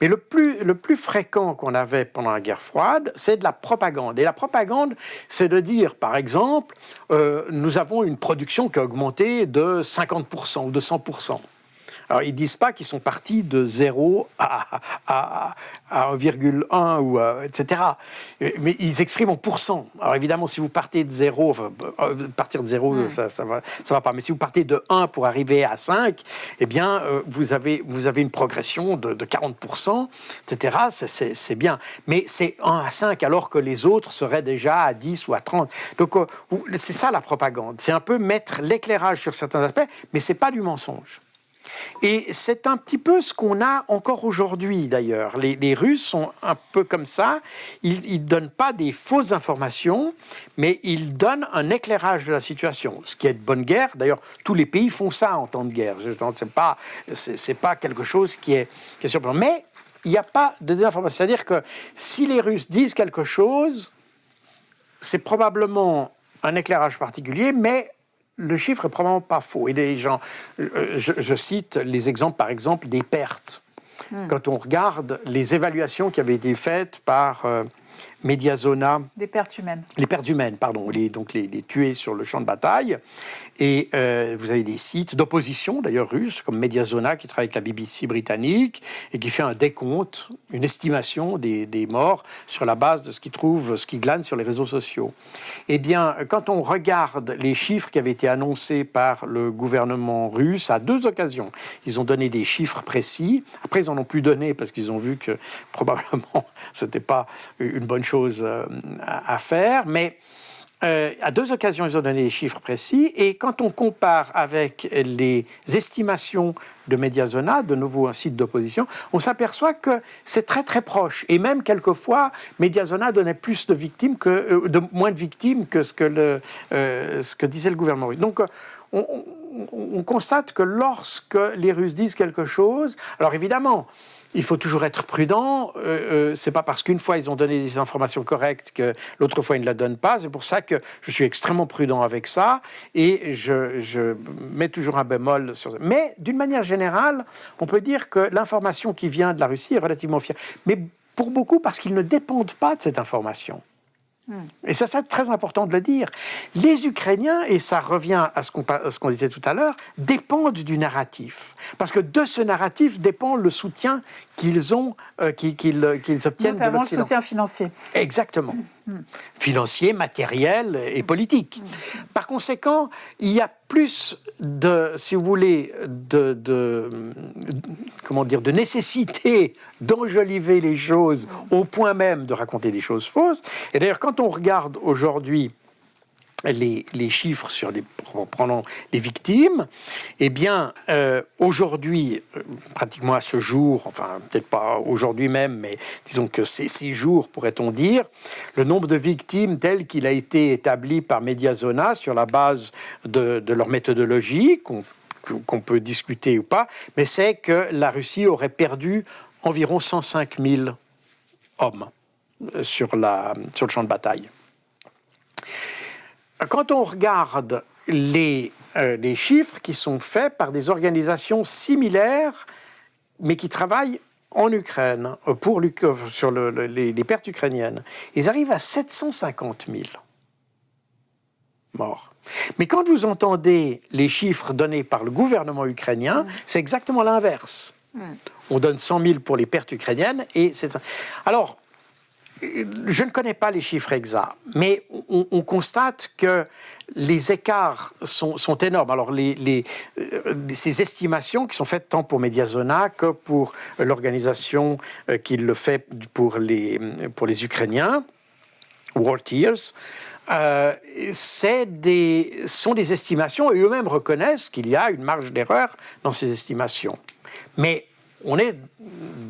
Speaker 1: Mais le plus fréquent qu'on avait pendant la guerre froide, c'est de la propagande. Et la propagande, c'est de dire, par exemple, nous avons une production qui a augmenté de 50% ou de 100%. Alors, ils ne disent pas qu'ils sont partis de 0 à 1,1 ou etc. Mais ils expriment en pourcent. Alors, évidemment, si vous partez de 0, partir de 0, ça va pas. Mais si vous partez de 1 pour arriver à 5, eh bien, vous avez une progression de 40%, etc. C'est bien. Mais c'est 1 à 5 alors que les autres seraient déjà à 10 ou à 30. Donc, c'est ça la propagande. C'est un peu mettre l'éclairage sur certains aspects, mais ce n'est pas du mensonge. Et c'est un petit peu ce qu'on a encore aujourd'hui, d'ailleurs. Les Russes sont un peu comme ça. Ils ne donnent pas des fausses informations, mais ils donnent un éclairage de la situation. Ce qui est de bonne guerre. D'ailleurs, tous les pays font ça en temps de guerre. C'est pas quelque chose qui est surprenant. Mais il n'y a pas de désinformation. C'est-à-dire que si les Russes disent quelque chose, c'est probablement un éclairage particulier, mais le chiffre est probablement pas faux. Et les gens, je cite les exemples, par exemple, des pertes. Quand on regarde les évaluations qui avaient été faites par Mediazona.
Speaker 2: Des pertes humaines.
Speaker 1: Les pertes humaines, pardon, donc les tués sur le champ de bataille. Et vous avez des sites d'opposition, d'ailleurs russes, comme Mediazona, qui travaille avec la BBC britannique, et qui fait un décompte, une estimation des morts sur la base de ce qu'ils glanent sur les réseaux sociaux. Eh bien, quand on regarde les chiffres qui avaient été annoncés par le gouvernement russe, à 2 occasions, ils ont donné des chiffres précis. Après, ils n'en ont plus donné parce qu'ils ont vu que probablement ce n'était pas une bonne chose à faire, mais à 2 occasions, ils ont donné des chiffres précis, et quand on compare avec les estimations de Mediazona, de nouveau un site d'opposition, on s'aperçoit que c'est très très proche, et même quelquefois, Mediazona donnait moins de victimes que ce que disait le gouvernement. Donc, on constate que lorsque les Russes disent quelque chose, alors évidemment, il faut toujours être prudent. C'est pas parce qu'une fois ils ont donné des informations correctes que l'autre fois ils ne la donnent pas. C'est pour ça que je suis extrêmement prudent avec ça et je mets toujours un bémol sur ça. Mais d'une manière générale, on peut dire que l'information qui vient de la Russie est relativement fiable. Mais pour beaucoup parce qu'ils ne dépendent pas de cette information. Et ça, c'est très important de le dire. Les Ukrainiens, et ça revient à ce qu'on disait tout à l'heure, dépendent du narratif. Parce que de ce narratif dépend le soutien qu'ils obtiennent
Speaker 2: notamment
Speaker 1: de l'Occident.
Speaker 2: le soutien financier.
Speaker 1: Exactement. Financier, matériel et politique. Par conséquent, il y a plus si vous voulez, de nécessité d'enjoliver les choses au point même de raconter des choses fausses. Et d'ailleurs, quand on regarde aujourd'hui les chiffres prenant les victimes, eh bien, aujourd'hui, pratiquement à ce jour, enfin, peut-être pas aujourd'hui même, mais disons que ces jours, pourrait-on dire, le nombre de victimes tel qu'il a été établi par Mediazona sur la base de leur méthodologie, qu'on peut discuter ou pas, mais c'est que la Russie aurait perdu environ 105 000 hommes sur le champ de bataille. Quand on regarde les chiffres qui sont faits par des organisations similaires, mais qui travaillent en Ukraine sur les pertes ukrainiennes, ils arrivent à 750 000 morts. Mais quand vous entendez les chiffres donnés par le gouvernement ukrainien, c'est exactement l'inverse. On donne 100 000 pour les pertes ukrainiennes. Alors, je ne connais pas les chiffres exacts, mais on constate que les écarts sont énormes. Alors, ces estimations qui sont faites tant pour Mediazona que pour l'organisation qui le fait pour les Ukrainiens, War Tears, sont des estimations, et eux-mêmes reconnaissent qu'il y a une marge d'erreur dans ces estimations. Mais on est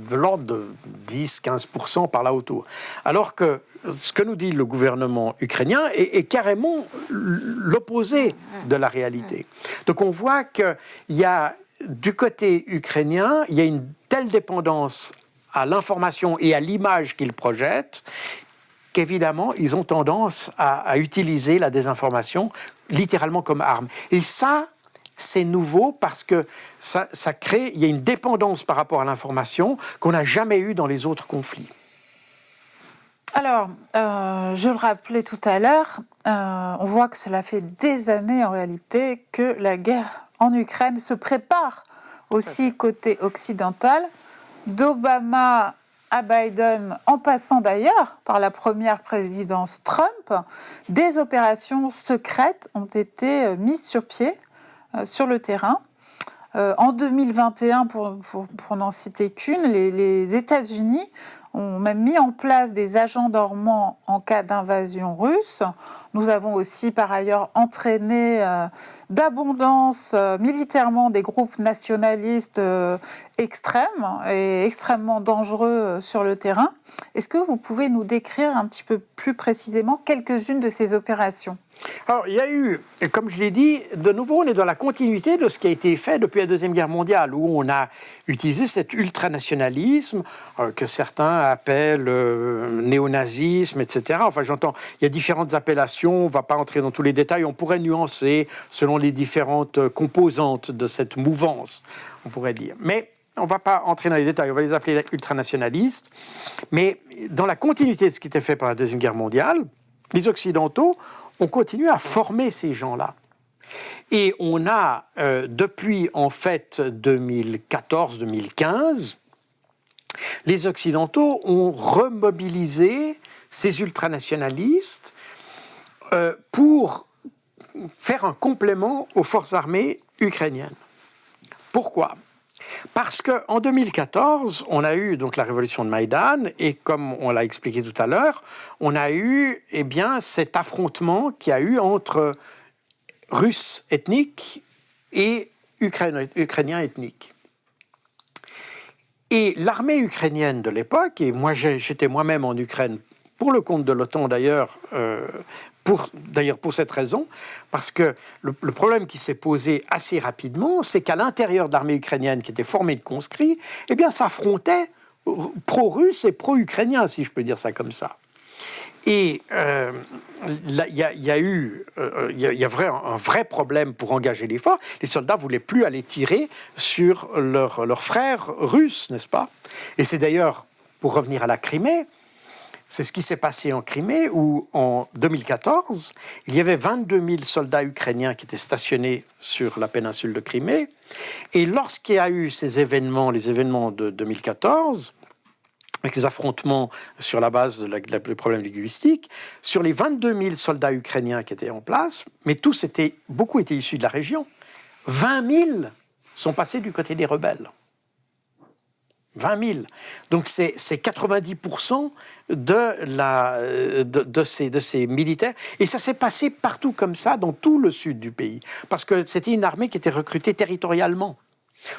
Speaker 1: de l'ordre de 10-15% par là autour. Alors que ce que nous dit le gouvernement ukrainien est carrément l'opposé de la réalité. Donc on voit qu'il y a, du côté ukrainien, il y a une telle dépendance à l'information et à l'image qu'ils projettent qu'évidemment, ils ont tendance à utiliser la désinformation littéralement comme arme. Et ça, c'est nouveau parce que ça crée, il y a une dépendance par rapport à l'information qu'on n'a jamais eue dans les autres conflits.
Speaker 2: Alors, je le rappelais tout à l'heure, on voit que cela fait des années en réalité que la guerre en Ukraine se prépare aussi côté occidental, d'Obama à Biden, en passant d'ailleurs par la première présidence Trump, des opérations secrètes ont été mises sur pied sur le terrain. En 2021, pour n'en citer qu'une, les États-Unis ont même mis en place des agents dormants en cas d'invasion russe. Nous avons aussi par ailleurs entraîné d'abondance militairement des groupes nationalistes extrêmes et extrêmement dangereux sur le terrain. Est-ce que vous pouvez nous décrire un petit peu plus précisément quelques-unes de ces opérations ?
Speaker 1: Alors, il y a eu, comme je l'ai dit, de nouveau, on est dans la continuité de ce qui a été fait depuis la Deuxième Guerre mondiale, où on a utilisé cet ultranationalisme que certains appellent néonazisme, etc. Enfin, j'entends, il y a différentes appellations, on ne va pas entrer dans tous les détails, on pourrait nuancer selon les différentes composantes de cette mouvance, on pourrait dire. Mais on ne va pas entrer dans les détails, on va les appeler ultranationalistes. Mais dans la continuité de ce qui était fait par la Deuxième Guerre mondiale, les Occidentaux on continue à former ces gens-là. Et on a, depuis en fait 2014-2015, les Occidentaux ont remobilisé ces ultranationalistes pour faire un complément aux forces armées ukrainiennes. Pourquoi ? Parce qu'en 2014, on a eu donc la révolution de Maïdan, et comme on l'a expliqué tout à l'heure, on a eu cet affrontement qu'il y a eu entre Russes ethniques et Ukrainiens ethniques. Et l'armée ukrainienne de l'époque, et moi j'étais moi-même en Ukraine pour le compte de l'OTAN d'ailleurs, pour cette raison, parce que le problème qui s'est posé assez rapidement, c'est qu'à l'intérieur de l'armée ukrainienne qui était formée de conscrits, ça affrontait pro-russes et pro-ukrainiens, si je peux dire ça comme ça. Et il y a un vrai problème pour engager l'effort. Les soldats ne voulaient plus aller tirer sur leurs frères russes, n'est-ce pas ? Et c'est d'ailleurs, pour revenir à la Crimée, c'est ce qui s'est passé en Crimée, où en 2014, il y avait 22 000 soldats ukrainiens qui étaient stationnés sur la péninsule de Crimée. Et lorsqu'il y a eu ces événements, les événements de 2014, avec les affrontements sur la base des problèmes linguistiques, sur les 22 000 soldats ukrainiens qui étaient en place, mais beaucoup étaient issus de la région, 20 000 sont passés du côté des rebelles. 20 000. Donc c'est 90% de ces militaires. Et ça s'est passé partout comme ça, dans tout le sud du pays. Parce que c'était une armée qui était recrutée territorialement.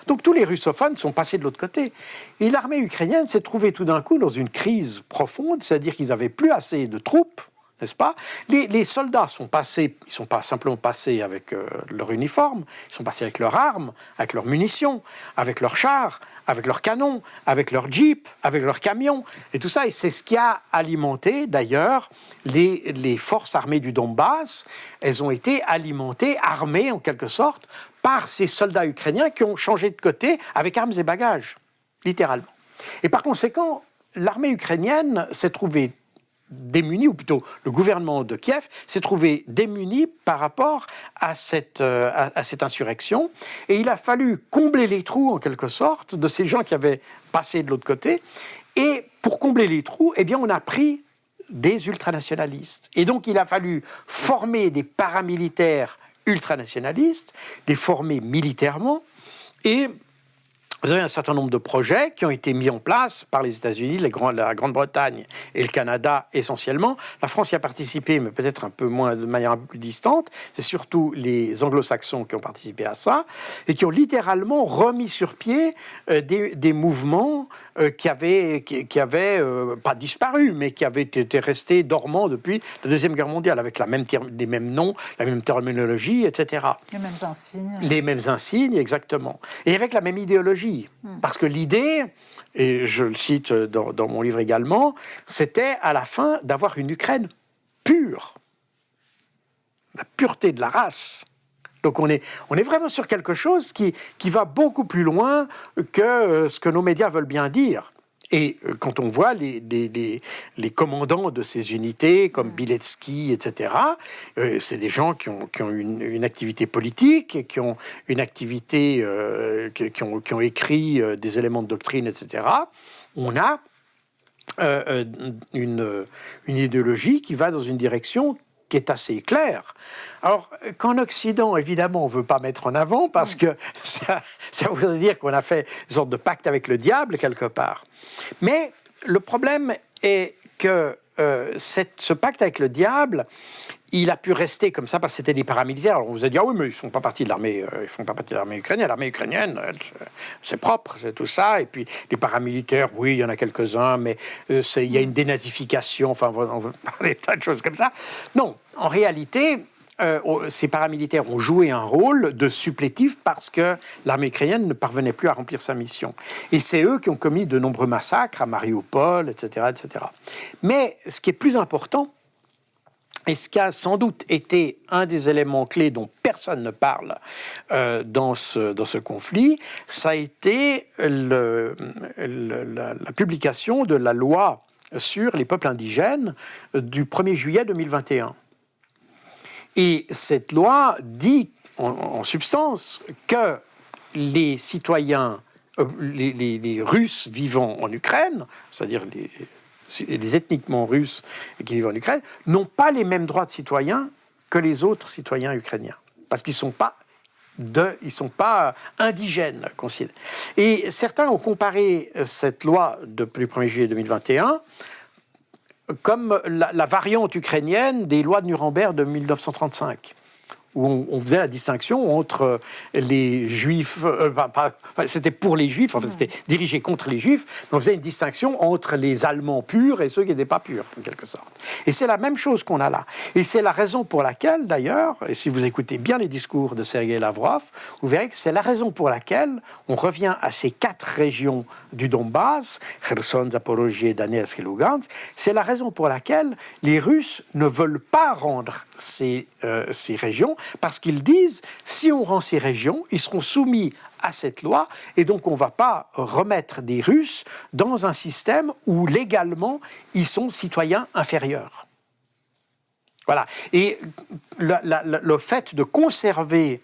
Speaker 1: Donc tous les russophones sont passés de l'autre côté. Et l'armée ukrainienne s'est trouvée tout d'un coup dans une crise profonde, c'est-à-dire qu'ils n'avaient plus assez de troupes, n'est-ce pas ? Les soldats sont passés, ils ne sont pas simplement passés avec leur uniforme, ils sont passés avec leurs armes, avec leurs munitions, avec leurs chars, avec leurs canons, avec leurs jeeps, avec leurs camions, et tout ça. Et c'est ce qui a alimenté, d'ailleurs, les forces armées du Donbass. Elles ont été alimentées, armées en quelque sorte, par ces soldats ukrainiens qui ont changé de côté avec armes et bagages, littéralement. Et par conséquent, l'armée ukrainienne s'est trouvée démunis, ou plutôt le gouvernement de Kiev s'est trouvé démuni par rapport à cette insurrection. Et il a fallu combler les trous, en quelque sorte, de ces gens qui avaient passé de l'autre côté. Et pour combler les trous, on a pris des ultranationalistes. Et donc, il a fallu former des paramilitaires ultranationalistes, les former militairement, et vous avez un certain nombre de projets qui ont été mis en place par les États-Unis, la Grande-Bretagne et le Canada essentiellement. La France y a participé, mais peut-être un peu moins, de manière un peu plus distante. C'est surtout les Anglo-Saxons qui ont participé à ça et qui ont littéralement remis sur pied des mouvements qui avaient pas disparu, mais qui avaient été restés dormants depuis la Deuxième Guerre mondiale, avec les mêmes noms, la même terminologie, etc.
Speaker 2: Les mêmes insignes.
Speaker 1: Les mêmes insignes, exactement. Et avec la même idéologie. Parce que l'idée, et je le cite dans mon livre également, c'était à la fin d'avoir une Ukraine pure. La pureté de la race. Donc on est vraiment sur quelque chose qui va beaucoup plus loin que ce que nos médias veulent bien dire. Et quand on voit les commandants de ces unités, comme Biletsky, etc., c'est des gens qui ont une activité politique, qui ont une activité, qui ont écrit des éléments de doctrine, etc. On a une idéologie qui va dans une direction qui est assez clair. Alors, qu'en Occident, évidemment, on ne veut pas mettre en avant, parce que ça voudrait dire qu'on a fait une sorte de pacte avec le diable, quelque part. Mais le problème est que ce pacte avec le diable, il a pu rester comme ça parce que c'était des paramilitaires. Alors on vous a dit, ah oui, mais ils ne font pas partie de l'armée, ils font pas partie de l'armée ukrainienne. L'armée ukrainienne, c'est propre, c'est tout ça. Et puis les paramilitaires, oui, il y en a quelques-uns, mais il y a une dénazification, enfin, on va parler de tas de choses comme ça. Non, en réalité, ces paramilitaires ont joué un rôle de supplétif parce que l'armée ukrainienne ne parvenait plus à remplir sa mission. Et c'est eux qui ont commis de nombreux massacres à Mariupol, etc., etc. Mais ce qui est plus important, et ce qui a sans doute été un des éléments clés dont personne ne parle dans ce conflit, ça a été la publication de la loi sur les peuples indigènes du 1er juillet 2021. Et cette loi dit en substance que les citoyens, les Russes vivant en Ukraine, c'est-à-dire les ethniquement russes qui vivent en Ukraine, n'ont pas les mêmes droits de citoyens que les autres citoyens ukrainiens. Parce qu'ils ne sont pas indigènes. Et certains ont comparé cette loi depuis le 1er juillet 2021 comme la variante ukrainienne des lois de Nuremberg de 1935. Où on faisait la distinction entre les juifs, c'était pour les juifs, enfin, c'était dirigé contre les juifs, mais on faisait une distinction entre les Allemands purs et ceux qui n'étaient pas purs, en quelque sorte. Et c'est la même chose qu'on a là. Et c'est la raison pour laquelle, d'ailleurs, et si vous écoutez bien les discours de Sergei Lavrov, vous verrez que c'est la raison pour laquelle on revient à ces 4 régions du Donbass, Kherson, Zaporozhye, Donetsk et Lugansk, c'est la raison pour laquelle les Russes ne veulent pas rendre ces régions, parce qu'ils disent, si on rend ces régions, ils seront soumis à cette loi, et donc on ne va pas remettre des Russes dans un système où légalement ils sont citoyens inférieurs. Voilà. Et le fait de conserver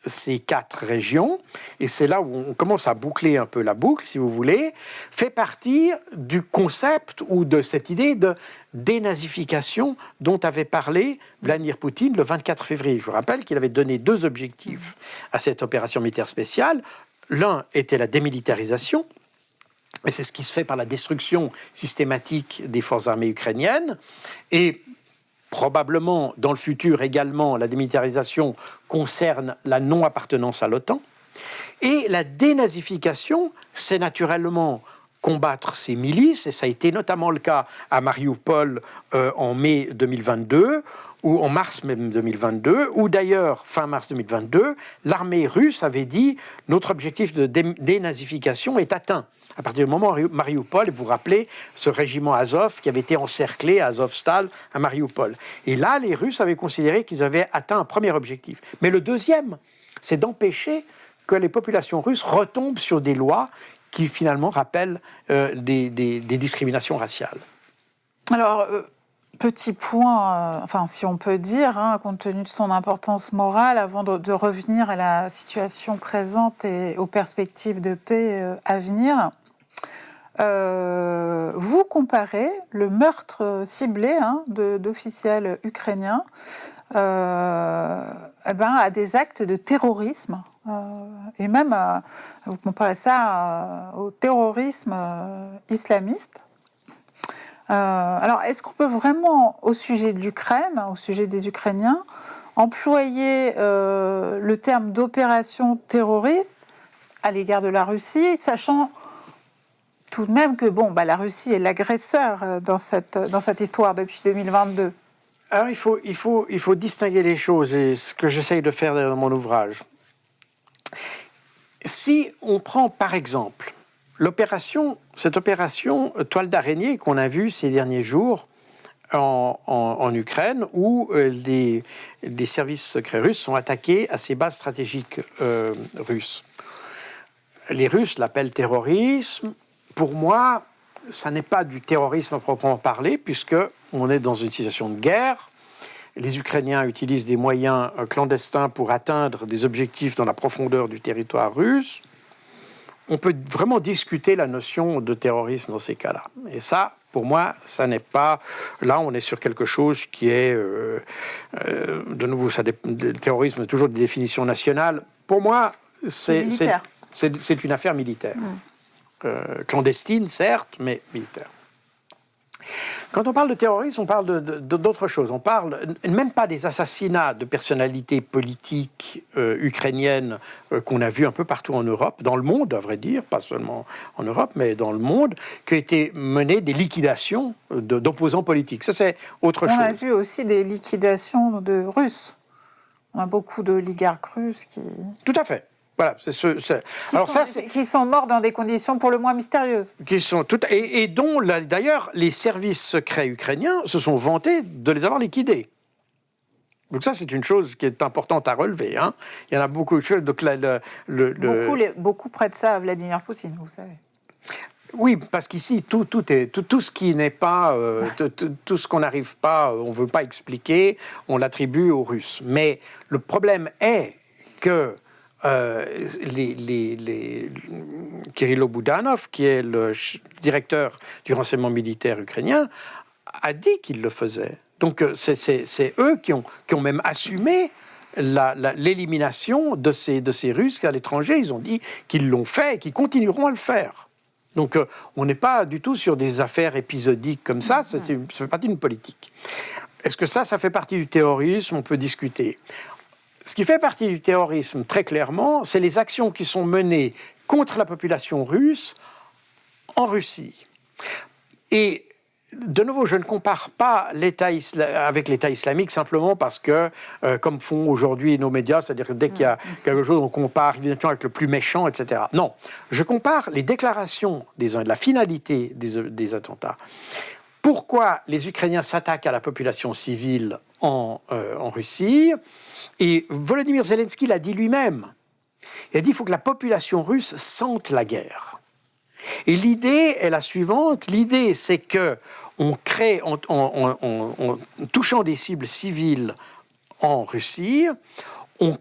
Speaker 1: ces 4 régions, et c'est là où on commence à boucler un peu la boucle, si vous voulez, fait partie du concept ou de cette idée de dénazification dont avait parlé Vladimir Poutine le 24 février. Je vous rappelle qu'il avait donné 2 objectifs à cette opération militaire spéciale. L'un était la démilitarisation, et c'est ce qui se fait par la destruction systématique des forces armées ukrainiennes, et probablement, dans le futur également, la démilitarisation concerne la non-appartenance à l'OTAN. Et la dénazification, c'est naturellement combattre ces milices, et ça a été notamment le cas à Mariupol en mai 2022, ou en mars même 2022, ou d'ailleurs, fin mars 2022, l'armée russe avait dit « Notre objectif de dénazification est atteint ». À partir du moment où Mariupol, vous vous rappelez, ce régiment Azov qui avait été encerclé à Azovstal, à Mariupol. Et là, les Russes avaient considéré qu'ils avaient atteint un premier objectif. Mais le deuxième, c'est d'empêcher que les populations russes retombent sur des lois qui finalement rappellent des discriminations raciales.
Speaker 2: Alors, petit point, enfin si on peut dire, compte tenu de son importance morale, avant de revenir à la situation présente et aux perspectives de paix à venir, vous comparez le meurtre ciblé d'officiels ukrainiens à des actes de terrorisme, et même vous comparez ça au terrorisme islamiste. Alors, est-ce qu'on peut vraiment, au sujet de l'Ukraine, au sujet des Ukrainiens, employer le terme d'opération terroriste à l'égard de la Russie, sachant tout de même que la Russie est l'agresseur dans cette histoire depuis 2022 ?
Speaker 1: Alors, il faut distinguer les choses, et ce que j'essaye de faire dans mon ouvrage. Si on prend, par exemple, cette opération toile d'araignée qu'on a vue ces derniers jours en Ukraine, où les services secrets russes sont attaqués à ces bases stratégiques russes. Les Russes l'appellent terrorisme. Pour moi, ça n'est pas du terrorisme à proprement parler, puisqu'on est dans une situation de guerre. Les Ukrainiens utilisent des moyens clandestins pour atteindre des objectifs dans la profondeur du territoire russe. On peut vraiment discuter la notion de terrorisme dans ces cas-là. Et ça, pour moi, ça n'est pas... Là, on est sur quelque chose qui est... de nouveau, le terrorisme est toujours des définitions nationales. Pour moi, c'est une affaire militaire. Clandestine, certes, mais militaire. Quand on parle de terrorisme, on parle d'autre chose. On parle même pas des assassinats de personnalités politiques ukrainiennes qu'on a vus un peu partout en Europe, dans le monde, à vrai dire, pas seulement en Europe, mais dans le monde, qui ont été menées des liquidations d'opposants politiques. Ça, c'est autre chose.
Speaker 2: On a vu aussi des liquidations de Russes. On a beaucoup d'oligarques russes qui...
Speaker 1: Tout à fait. Voilà,
Speaker 2: qui sont morts dans des conditions pour le moins mystérieuses.
Speaker 1: Et dont, d'ailleurs, les services secrets ukrainiens se sont vantés de les avoir liquidés. Donc ça, c'est une chose qui est importante à relever. Hein. Il y en a beaucoup de choses. Donc
Speaker 2: beaucoup prêtent ça à Vladimir Poutine, vous savez.
Speaker 1: Oui, parce qu'ici, tout ce qui n'est pas... tout ce qu'on n'arrive pas, on ne veut pas expliquer, on l'attribue aux Russes. Mais le problème est que... Kirilo Boudanov, qui est le directeur du renseignement militaire ukrainien, a dit qu'il le faisait. Donc c'est eux qui ont même assumé l'élimination de ces Russes à l'étranger. Ils ont dit qu'ils l'ont fait et qu'ils continueront à le faire. Donc on n'est pas du tout sur des affaires épisodiques comme ça, ça fait partie d'une politique. Est-ce que ça fait partie du terrorisme? On peut discuter. Ce qui fait partie du terrorisme, très clairement, c'est les actions qui sont menées contre la population russe en Russie. Et, de nouveau, je ne compare pas avec l'État islamique simplement parce que, comme font aujourd'hui nos médias, c'est-à-dire que dès qu'il y a quelque chose, on compare évidemment avec le plus méchant, etc. Non, je compare les déclarations des uns, la finalité des attentats. Pourquoi les Ukrainiens s'attaquent à la population civile en Russie ? Et Volodymyr Zelensky l'a dit lui-même. Il a dit qu'il faut que la population russe sente la guerre. Et l'idée est la suivante. L'idée, c'est que on crée, en touchant des cibles civiles en Russie, on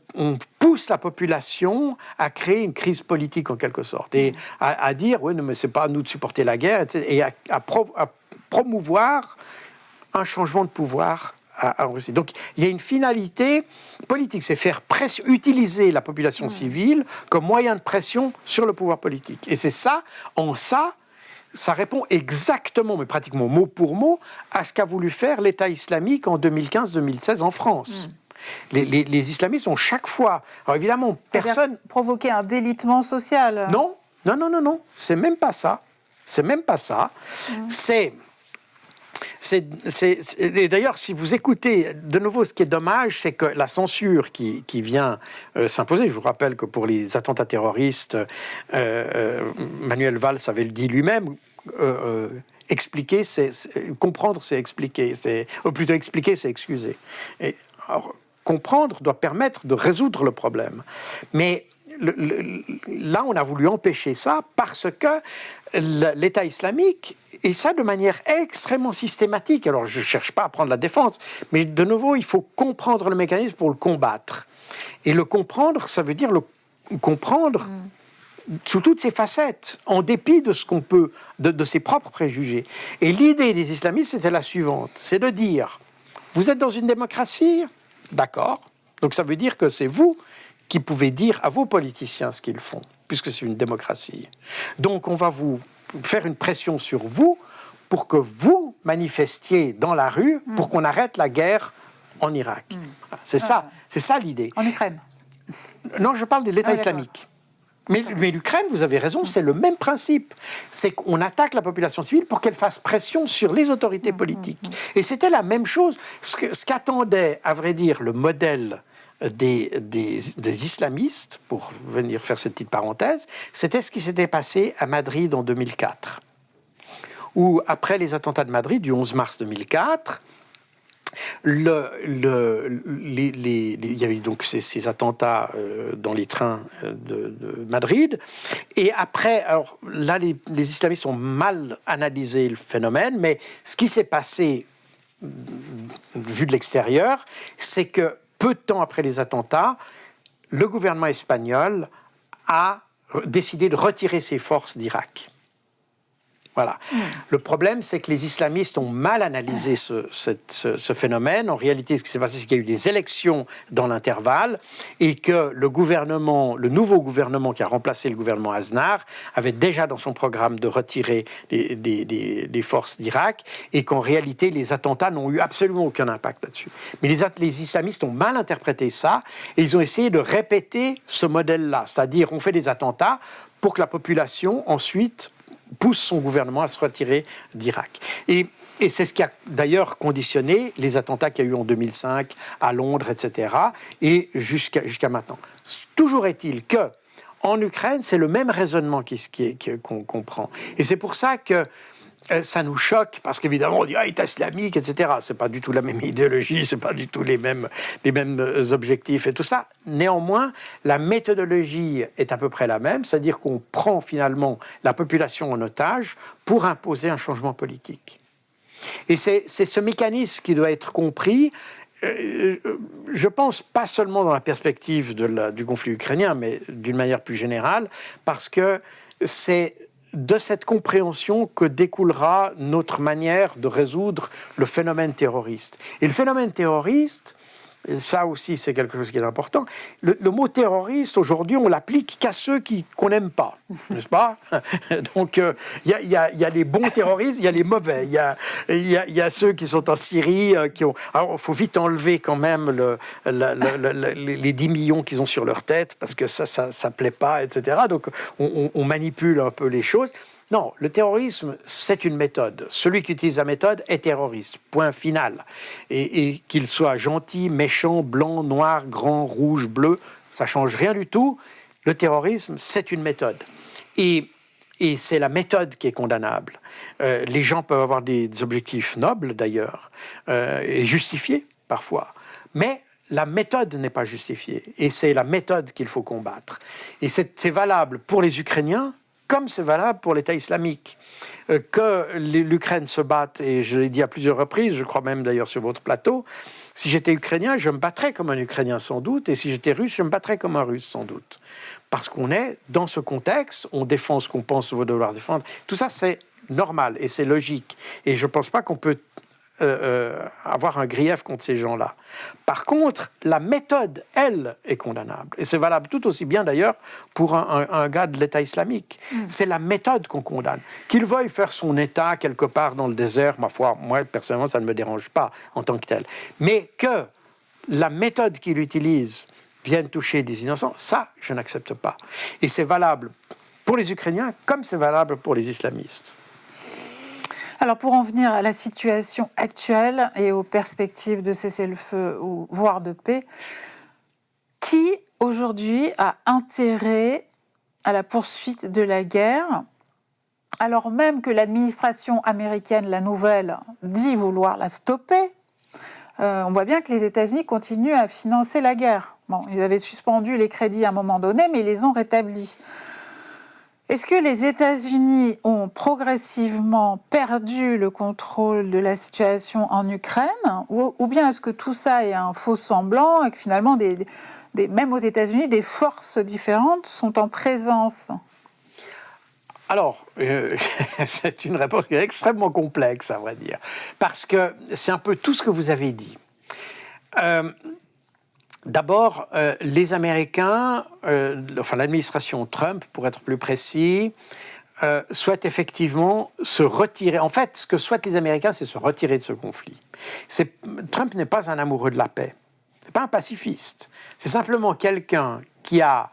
Speaker 1: pousse la population à créer une crise politique en quelque sorte. Et à dire, oui, non, mais c'est pas à nous de supporter la guerre, etc. Et à promouvoir un changement de pouvoir en Russie. Donc, il y a une finalité politique, c'est utiliser la population civile comme moyen de pression sur le pouvoir politique. Et c'est ça, ça répond exactement, mais pratiquement mot pour mot, à ce qu'a voulu faire l'État islamique en 2015-2016 en France. Les islamistes ont chaque fois... Alors évidemment, personne...
Speaker 2: Provoquer un délitement social.
Speaker 1: Non, c'est même pas ça. Et d'ailleurs, si vous écoutez, de nouveau, ce qui est dommage, c'est que la censure qui vient s'imposer, je vous rappelle que pour les attentats terroristes, Manuel Valls avait dit lui-même, comprendre, c'est expliquer, plutôt expliquer, c'est excuser. Et, alors, comprendre doit permettre de résoudre le problème. Mais là, on a voulu empêcher ça parce que l'État islamique, et ça de manière extrêmement systématique, alors je ne cherche pas à prendre la défense, mais de nouveau, il faut comprendre le mécanisme pour le combattre. Et le comprendre, ça veut dire le comprendre sous toutes ses facettes, en dépit de ce qu'on peut, de ses propres préjugés. Et l'idée des islamistes, c'était la suivante, c'est de dire, vous êtes dans une démocratie, d'accord, donc ça veut dire que c'est vous qui pouvez dire à vos politiciens ce qu'ils font, puisque c'est une démocratie. Donc on va vous faire une pression sur vous pour que vous manifestiez dans la rue pour qu'on arrête la guerre en Irak. C'est ça l'idée.
Speaker 2: En Ukraine?
Speaker 1: Non, je parle de l'État islamique. Mais l'Ukraine, vous avez raison, c'est le même principe. C'est qu'on attaque la population civile pour qu'elle fasse pression sur les autorités politiques. Et c'était la même chose. Ce qu'attendait, à vrai dire, le modèle des islamistes, pour venir faire cette petite parenthèse, c'était ce qui s'était passé à Madrid en 2004. Où, après les attentats de Madrid du 11 mars 2004, il y a eu donc ces attentats dans les trains de Madrid. Et après, alors là, les islamistes ont mal analysé le phénomène, mais ce qui s'est passé, vu de l'extérieur, c'est que peu de temps après les attentats, le gouvernement espagnol a décidé de retirer ses forces d'Irak. Voilà. Le problème, c'est que les islamistes ont mal analysé ce phénomène. En réalité, ce qui s'est passé, c'est qu'il y a eu des élections dans l'intervalle et que le nouveau gouvernement qui a remplacé le gouvernement Aznar avait déjà dans son programme de retirer des forces d'Irak et qu'en réalité, les attentats n'ont eu absolument aucun impact là-dessus. Mais les islamistes ont mal interprété ça et ils ont essayé de répéter ce modèle-là. C'est-à-dire, on fait des attentats pour que la population, ensuite, pousse son gouvernement à se retirer d'Irak. Et c'est ce qui a d'ailleurs conditionné les attentats qu'il y a eu en 2005 à Londres, etc., et jusqu'à maintenant. Toujours est-il que en Ukraine, c'est le même raisonnement qu'on prend. Et c'est pour ça que ça nous choque, parce qu'évidemment, on dit « Ah, État islamique, etc. » C'est pas du tout la même idéologie, c'est pas du tout les mêmes objectifs et tout ça. Néanmoins, la méthodologie est à peu près la même, c'est-à-dire qu'on prend finalement la population en otage pour imposer un changement politique. Et c'est ce mécanisme qui doit être compris, je pense, pas seulement dans la perspective du conflit ukrainien, mais d'une manière plus générale, parce que c'est de cette compréhension que découlera notre manière de résoudre le phénomène terroriste. Et le phénomène terroriste, ça aussi c'est quelque chose qui est important, le mot terroriste, aujourd'hui, on l'applique qu'à ceux qu'on n'aime pas, n'est-ce pas? Donc, il y a les bons terroristes, il y a les mauvais. Il y a ceux qui sont en Syrie, Alors, il faut vite enlever quand même les 10 millions qu'ils ont sur leur tête, parce que ça plaît pas, etc. Donc, on manipule un peu les choses. Non, le terrorisme, c'est une méthode. Celui qui utilise la méthode est terroriste, point final. Et qu'il soit gentil, méchant, blanc, noir, grand, rouge, bleu, ça ne change rien du tout. Le terrorisme, c'est une méthode. Et c'est la méthode qui est condamnable. Les gens peuvent avoir des objectifs nobles, d'ailleurs, et justifiés, parfois. Mais la méthode n'est pas justifiée. Et c'est la méthode qu'il faut combattre. Et c'est valable pour les Ukrainiens, comme c'est valable pour l'État islamique. Que l'Ukraine se batte, et je l'ai dit à plusieurs reprises, je crois même d'ailleurs sur votre plateau, si j'étais ukrainien, je me battrais comme un Ukrainien sans doute, et si j'étais russe, je me battrais comme un Russe sans doute. Parce qu'on est dans ce contexte, on défend ce qu'on pense devoir défendre. Tout ça, c'est normal et c'est logique. Et je ne pense pas qu'on peut avoir un grief contre ces gens-là. Par contre, la méthode, elle, est condamnable. Et c'est valable tout aussi bien, d'ailleurs, pour un gars de l'État islamique. C'est la méthode qu'on condamne. Qu'il veuille faire son État quelque part dans le désert, ma foi, moi, personnellement, ça ne me dérange pas en tant que tel. Mais que la méthode qu'il utilise vienne toucher des innocents, ça, je n'accepte pas. Et c'est valable pour les Ukrainiens comme c'est valable pour les islamistes.
Speaker 2: Alors, pour en venir à la situation actuelle et aux perspectives de cessez-le-feu ou voire de paix, qui aujourd'hui a intérêt à la poursuite de la guerre, alors même que l'administration américaine, la nouvelle, dit vouloir la stopper? On voit bien que les États-Unis continuent à financer la guerre. Bon, ils avaient suspendu les crédits à un moment donné, mais ils les ont rétablis. Est-ce que les États-Unis ont progressivement perdu le contrôle de la situation en Ukraine, ou bien est-ce que tout ça est un faux semblant et que finalement, même aux États-Unis, des forces différentes sont en présence?
Speaker 1: Alors, c'est une réponse qui est extrêmement complexe, à vrai dire, parce que c'est un peu tout ce que vous avez dit. D'abord, les Américains, enfin l'administration Trump, pour être plus précis, souhaitent effectivement se retirer. En fait, ce que souhaitent les Américains, c'est se retirer de ce conflit. Trump n'est pas un amoureux de la paix. Ce n'est pas un pacifiste. C'est simplement quelqu'un qui a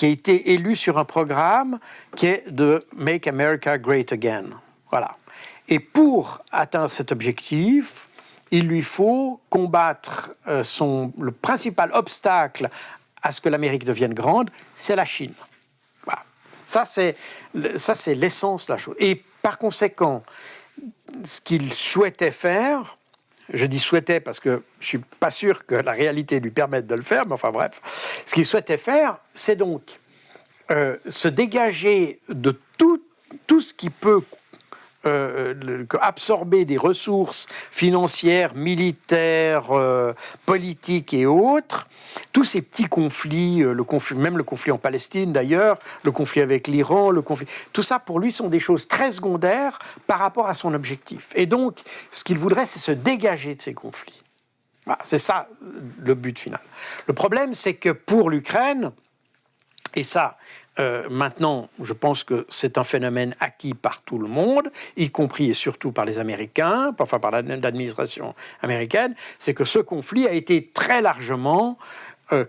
Speaker 1: été élu sur un programme qui est de « Make America Great Again ». Voilà. Et pour atteindre cet objectif, il lui faut combattre le principal obstacle à ce que l'Amérique devienne grande, c'est la Chine. Voilà. Ça, c'est l'essence de la chose. Et par conséquent, ce qu'il souhaitait faire, je dis souhaitait parce que je ne suis pas sûr que la réalité lui permette de le faire, mais enfin bref, ce qu'il souhaitait faire, c'est donc se dégager de tout ce qui peut absorber des ressources financières, militaires, politiques et autres, tous ces petits conflits, même le conflit en Palestine d'ailleurs, le conflit avec l'Iran, tout ça pour lui sont des choses très secondaires par rapport à son objectif. Et donc, ce qu'il voudrait, c'est se dégager de ces conflits. Voilà, c'est ça le but final. Le problème, c'est que pour l'Ukraine, et ça, maintenant, je pense que c'est un phénomène acquis par tout le monde, y compris et surtout par les Américains, enfin par l'administration américaine, c'est que ce conflit a été très largement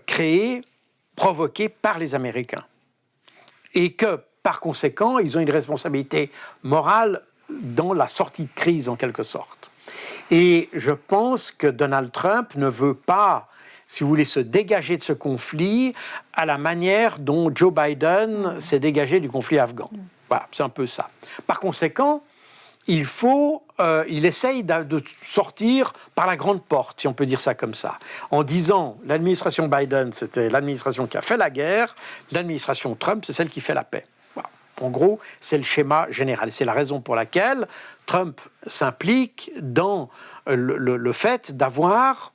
Speaker 1: créé, provoqué par les Américains. Et que, par conséquent, ils ont une responsabilité morale dans la sortie de crise, en quelque sorte. Et je pense que Donald Trump ne veut pas, si vous voulez, se dégager de ce conflit à la manière dont Joe Biden s'est dégagé du conflit afghan. Voilà, c'est un peu ça. Par conséquent, il essaye de sortir par la grande porte, si on peut dire ça comme ça, en disant l'administration Biden, c'était l'administration qui a fait la guerre, l'administration Trump, c'est celle qui fait la paix. Voilà. En gros, c'est le schéma général. C'est la raison pour laquelle Trump s'implique dans le fait d'avoir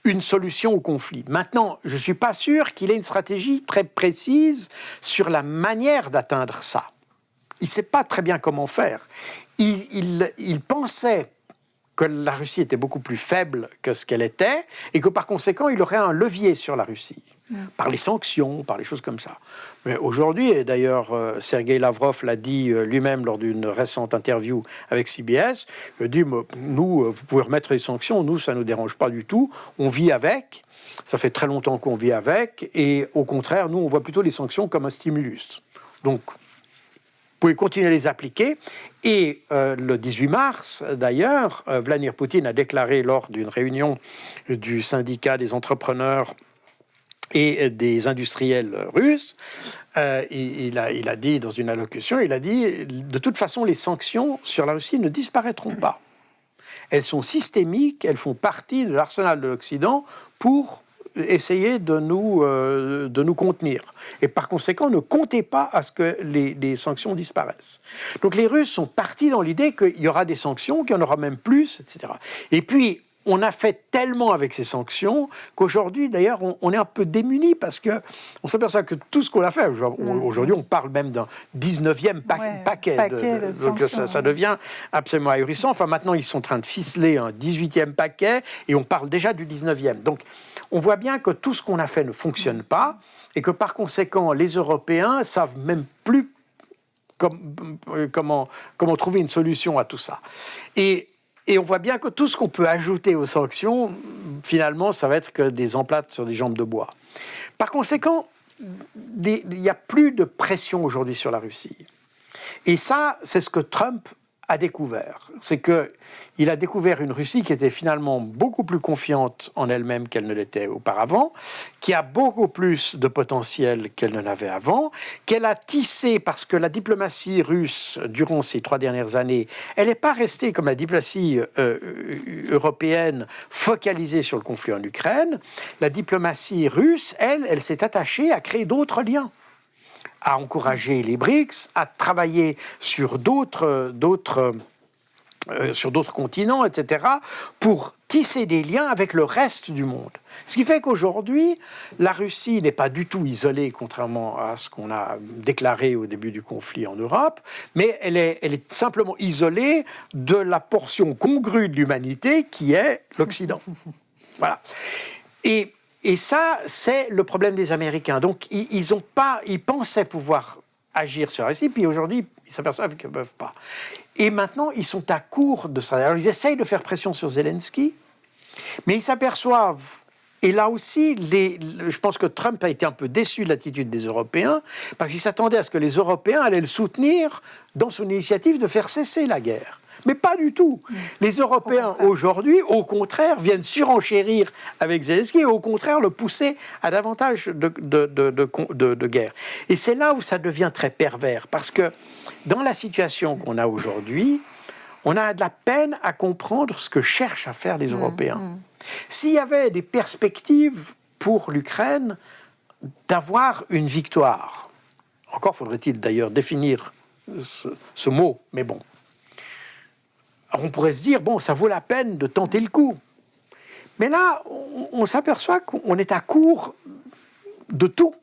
Speaker 1: une solution au conflit. Maintenant, je ne suis pas sûr qu'il ait une stratégie très précise sur la manière d'atteindre ça. Il ne sait pas très bien comment faire. Il pensait que la Russie était beaucoup plus faible que ce qu'elle était et que par conséquent, il aurait un levier sur la Russie, par les sanctions, par les choses comme ça. Mais aujourd'hui, et d'ailleurs Sergei Lavrov l'a dit lui-même lors d'une récente interview avec CBS, il a dit, nous, vous pouvez remettre les sanctions, nous, ça ne nous dérange pas du tout, on vit avec, ça fait très longtemps qu'on vit avec, et au contraire, nous, on voit plutôt les sanctions comme un stimulus. Donc, vous pouvez continuer à les appliquer. Et le 18 mars, d'ailleurs, Vladimir Poutine a déclaré lors d'une réunion du syndicat des entrepreneurs et des industriels russes, il a dit dans une allocution, il a dit, de toute façon, les sanctions sur la Russie ne disparaîtront pas. Elles sont systémiques, elles font partie de l'arsenal de l'Occident pour essayer de nous contenir. Et par conséquent, ne comptez pas à ce que les sanctions disparaissent. Donc les Russes sont partis dans l'idée qu'il y aura des sanctions, qu'il y en aura même plus, etc. Et puis, on a fait tellement avec ces sanctions qu'aujourd'hui, d'ailleurs, on est un peu démunis parce qu'on s'aperçoit que tout ce qu'on a fait, aujourd'hui, on parle même d'un 19e paquet de sanctions. Donc ça devient absolument ahurissant. Enfin, maintenant, ils sont en train de ficeler un 18e paquet et on parle déjà du 19e. Donc, on voit bien que tout ce qu'on a fait ne fonctionne pas et que, par conséquent, les Européens ne savent même plus comment trouver une solution à tout ça. Et on voit bien que tout ce qu'on peut ajouter aux sanctions, finalement, ça va être que des emplâtres sur des jambes de bois. Par conséquent, il n'y a plus de pression aujourd'hui sur la Russie. Et ça, c'est ce que Trump a découvert. C'est qu'il a découvert une Russie qui était finalement beaucoup plus confiante en elle-même qu'elle ne l'était auparavant, qui a beaucoup plus de potentiel qu'elle ne l'avait avant, qu'elle a tissé, parce que la diplomatie russe, durant ces 3 dernières années, elle n'est pas restée comme la diplomatie européenne focalisée sur le conflit en Ukraine. La diplomatie russe, elle s'est attachée à créer d'autres liens, à encourager les BRICS, à travailler sur d'autres continents, etc., pour tisser des liens avec le reste du monde. Ce qui fait qu'aujourd'hui, la Russie n'est pas du tout isolée, contrairement à ce qu'on a déclaré au début du conflit en Europe, mais elle est simplement isolée de la portion congrue de l'humanité qui est l'Occident. Voilà. Et ça, c'est le problème des Américains. Donc, ils pensaient pouvoir agir sur la Russie, puis aujourd'hui, ils s'aperçoivent qu'ils ne peuvent pas. Et maintenant, ils sont à court de ça. Alors, ils essayent de faire pression sur Zelensky, mais ils s'aperçoivent, et là aussi, je pense que Trump a été un peu déçu de l'attitude des Européens, parce qu'il s'attendait à ce que les Européens allaient le soutenir dans son initiative de faire cesser la guerre. Mais pas du tout. Les Européens, aujourd'hui, au contraire, viennent surenchérir avec Zelensky et au contraire le pousser à davantage de guerre. Et c'est là où ça devient très pervers, parce que dans la situation qu'on a aujourd'hui, on a de la peine à comprendre ce que cherchent à faire les Européens. S'il y avait des perspectives pour l'Ukraine d'avoir une victoire, encore faudrait-il d'ailleurs définir ce mot, mais bon, on pourrait se dire, bon, ça vaut la peine de tenter le coup. Mais là, on s'aperçoit qu'on est à court de tout,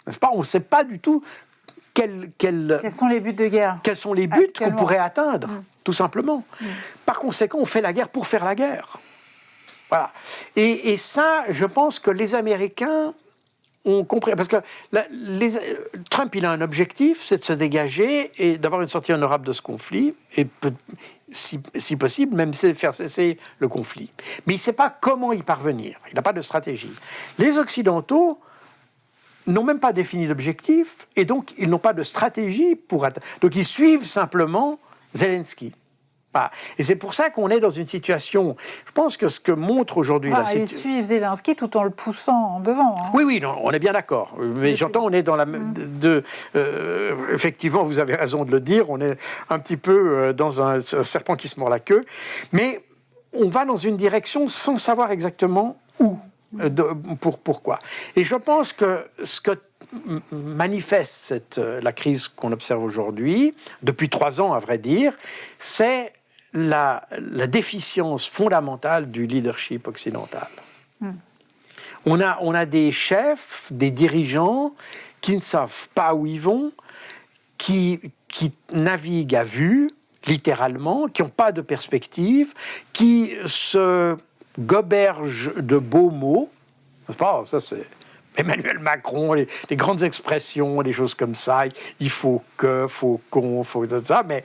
Speaker 1: n'est-ce pas? On ne sait pas du tout quels
Speaker 2: sont les buts de guerre.
Speaker 1: Quels sont les buts qu'on pourrait atteindre, tout simplement. Par conséquent, on fait la guerre pour faire la guerre. Voilà. Et ça, je pense que les Américains ont compris. Parce que Trump, il a un objectif, c'est de se dégager et d'avoir une sortie honorable de ce conflit, et si possible, même faire cesser le conflit. Mais il ne sait pas comment y parvenir. Il n'a pas de stratégie. Les Occidentaux n'ont même pas défini d'objectif, et donc ils n'ont pas de stratégie pour atteindre. Donc ils suivent simplement Zelensky. Voilà. Et c'est pour ça qu'on est dans une situation, je pense que ce que montre aujourd'hui la situation...
Speaker 2: Ils suivent Zelensky tout en le poussant en devant. Hein.
Speaker 1: Oui, non, on est bien d'accord. Mais j'entends, on est dans la... effectivement, vous avez raison de le dire, on est un petit peu dans un serpent qui se mord la queue, mais on va dans une direction sans savoir exactement où. Pourquoi. Et je pense que ce que manifeste la crise qu'on observe aujourd'hui, depuis 3 ans à vrai dire, c'est la déficience fondamentale du leadership occidental. On a des chefs, des dirigeants qui ne savent pas où ils vont, qui naviguent à vue, littéralement, qui n'ont pas de perspective, qui se goberge de beaux mots, n'est-ce pas? Ça, c'est Emmanuel Macron, les grandes expressions, les choses comme ça. Il faut que, faut qu'on, faut tout ça, mais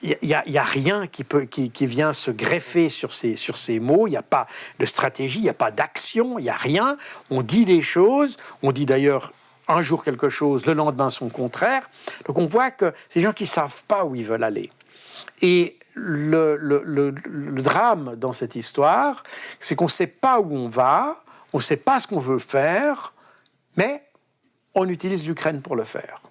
Speaker 1: il y a rien qui vient se greffer sur ces mots. Il n'y a pas de stratégie, il n'y a pas d'action, il n'y a rien. On dit des choses, on dit d'ailleurs un jour quelque chose, le lendemain son contraire. Donc on voit que c'est des gens qui ne savent pas où ils veulent aller. Et le drame dans cette histoire, c'est qu'on ne sait pas où on va, on ne sait pas ce qu'on veut faire, mais on utilise l'Ukraine pour le faire.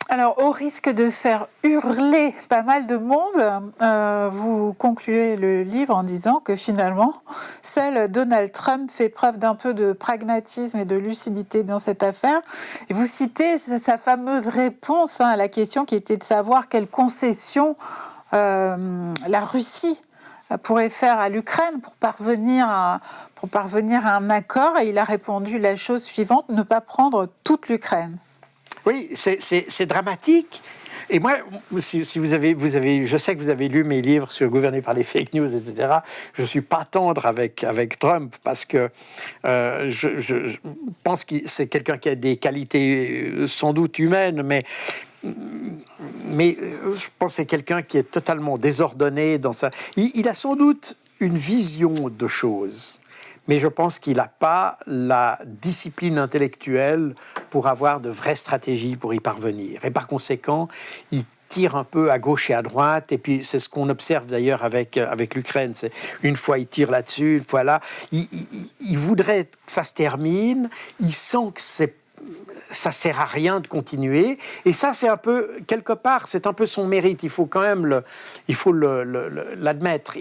Speaker 2: Alors, au risque de faire hurler pas mal de monde, vous concluez le livre en disant que finalement, seul Donald Trump fait preuve d'un peu de pragmatisme et de lucidité dans cette affaire. Et vous citez sa fameuse réponse à la question qui était de savoir quelles concessions la Russie pourrait faire à l'Ukraine pour parvenir à un accord. Et il a répondu la chose suivante, ne pas prendre toute l'Ukraine.
Speaker 1: Oui, c'est dramatique. Et moi, si vous avez, je sais que vous avez lu mes livres sur gouverner par les fake news, etc. Je ne suis pas tendre avec Trump parce que je pense que c'est quelqu'un qui a des qualités sans doute humaines, mais je pense que c'est quelqu'un qui est totalement désordonné dans sa... Il a sans doute une vision de choses. Mais je pense qu'il n'a pas la discipline intellectuelle pour avoir de vraies stratégies pour y parvenir. Et par conséquent, il tire un peu à gauche et à droite. Et puis, c'est ce qu'on observe d'ailleurs avec l'Ukraine. C'est une fois, il tire là-dessus, une fois là. Il voudrait que ça se termine. Il sent que ça sert à rien de continuer. Et ça, c'est un peu, quelque part, c'est un peu son mérite. Il faut quand même l'admettre.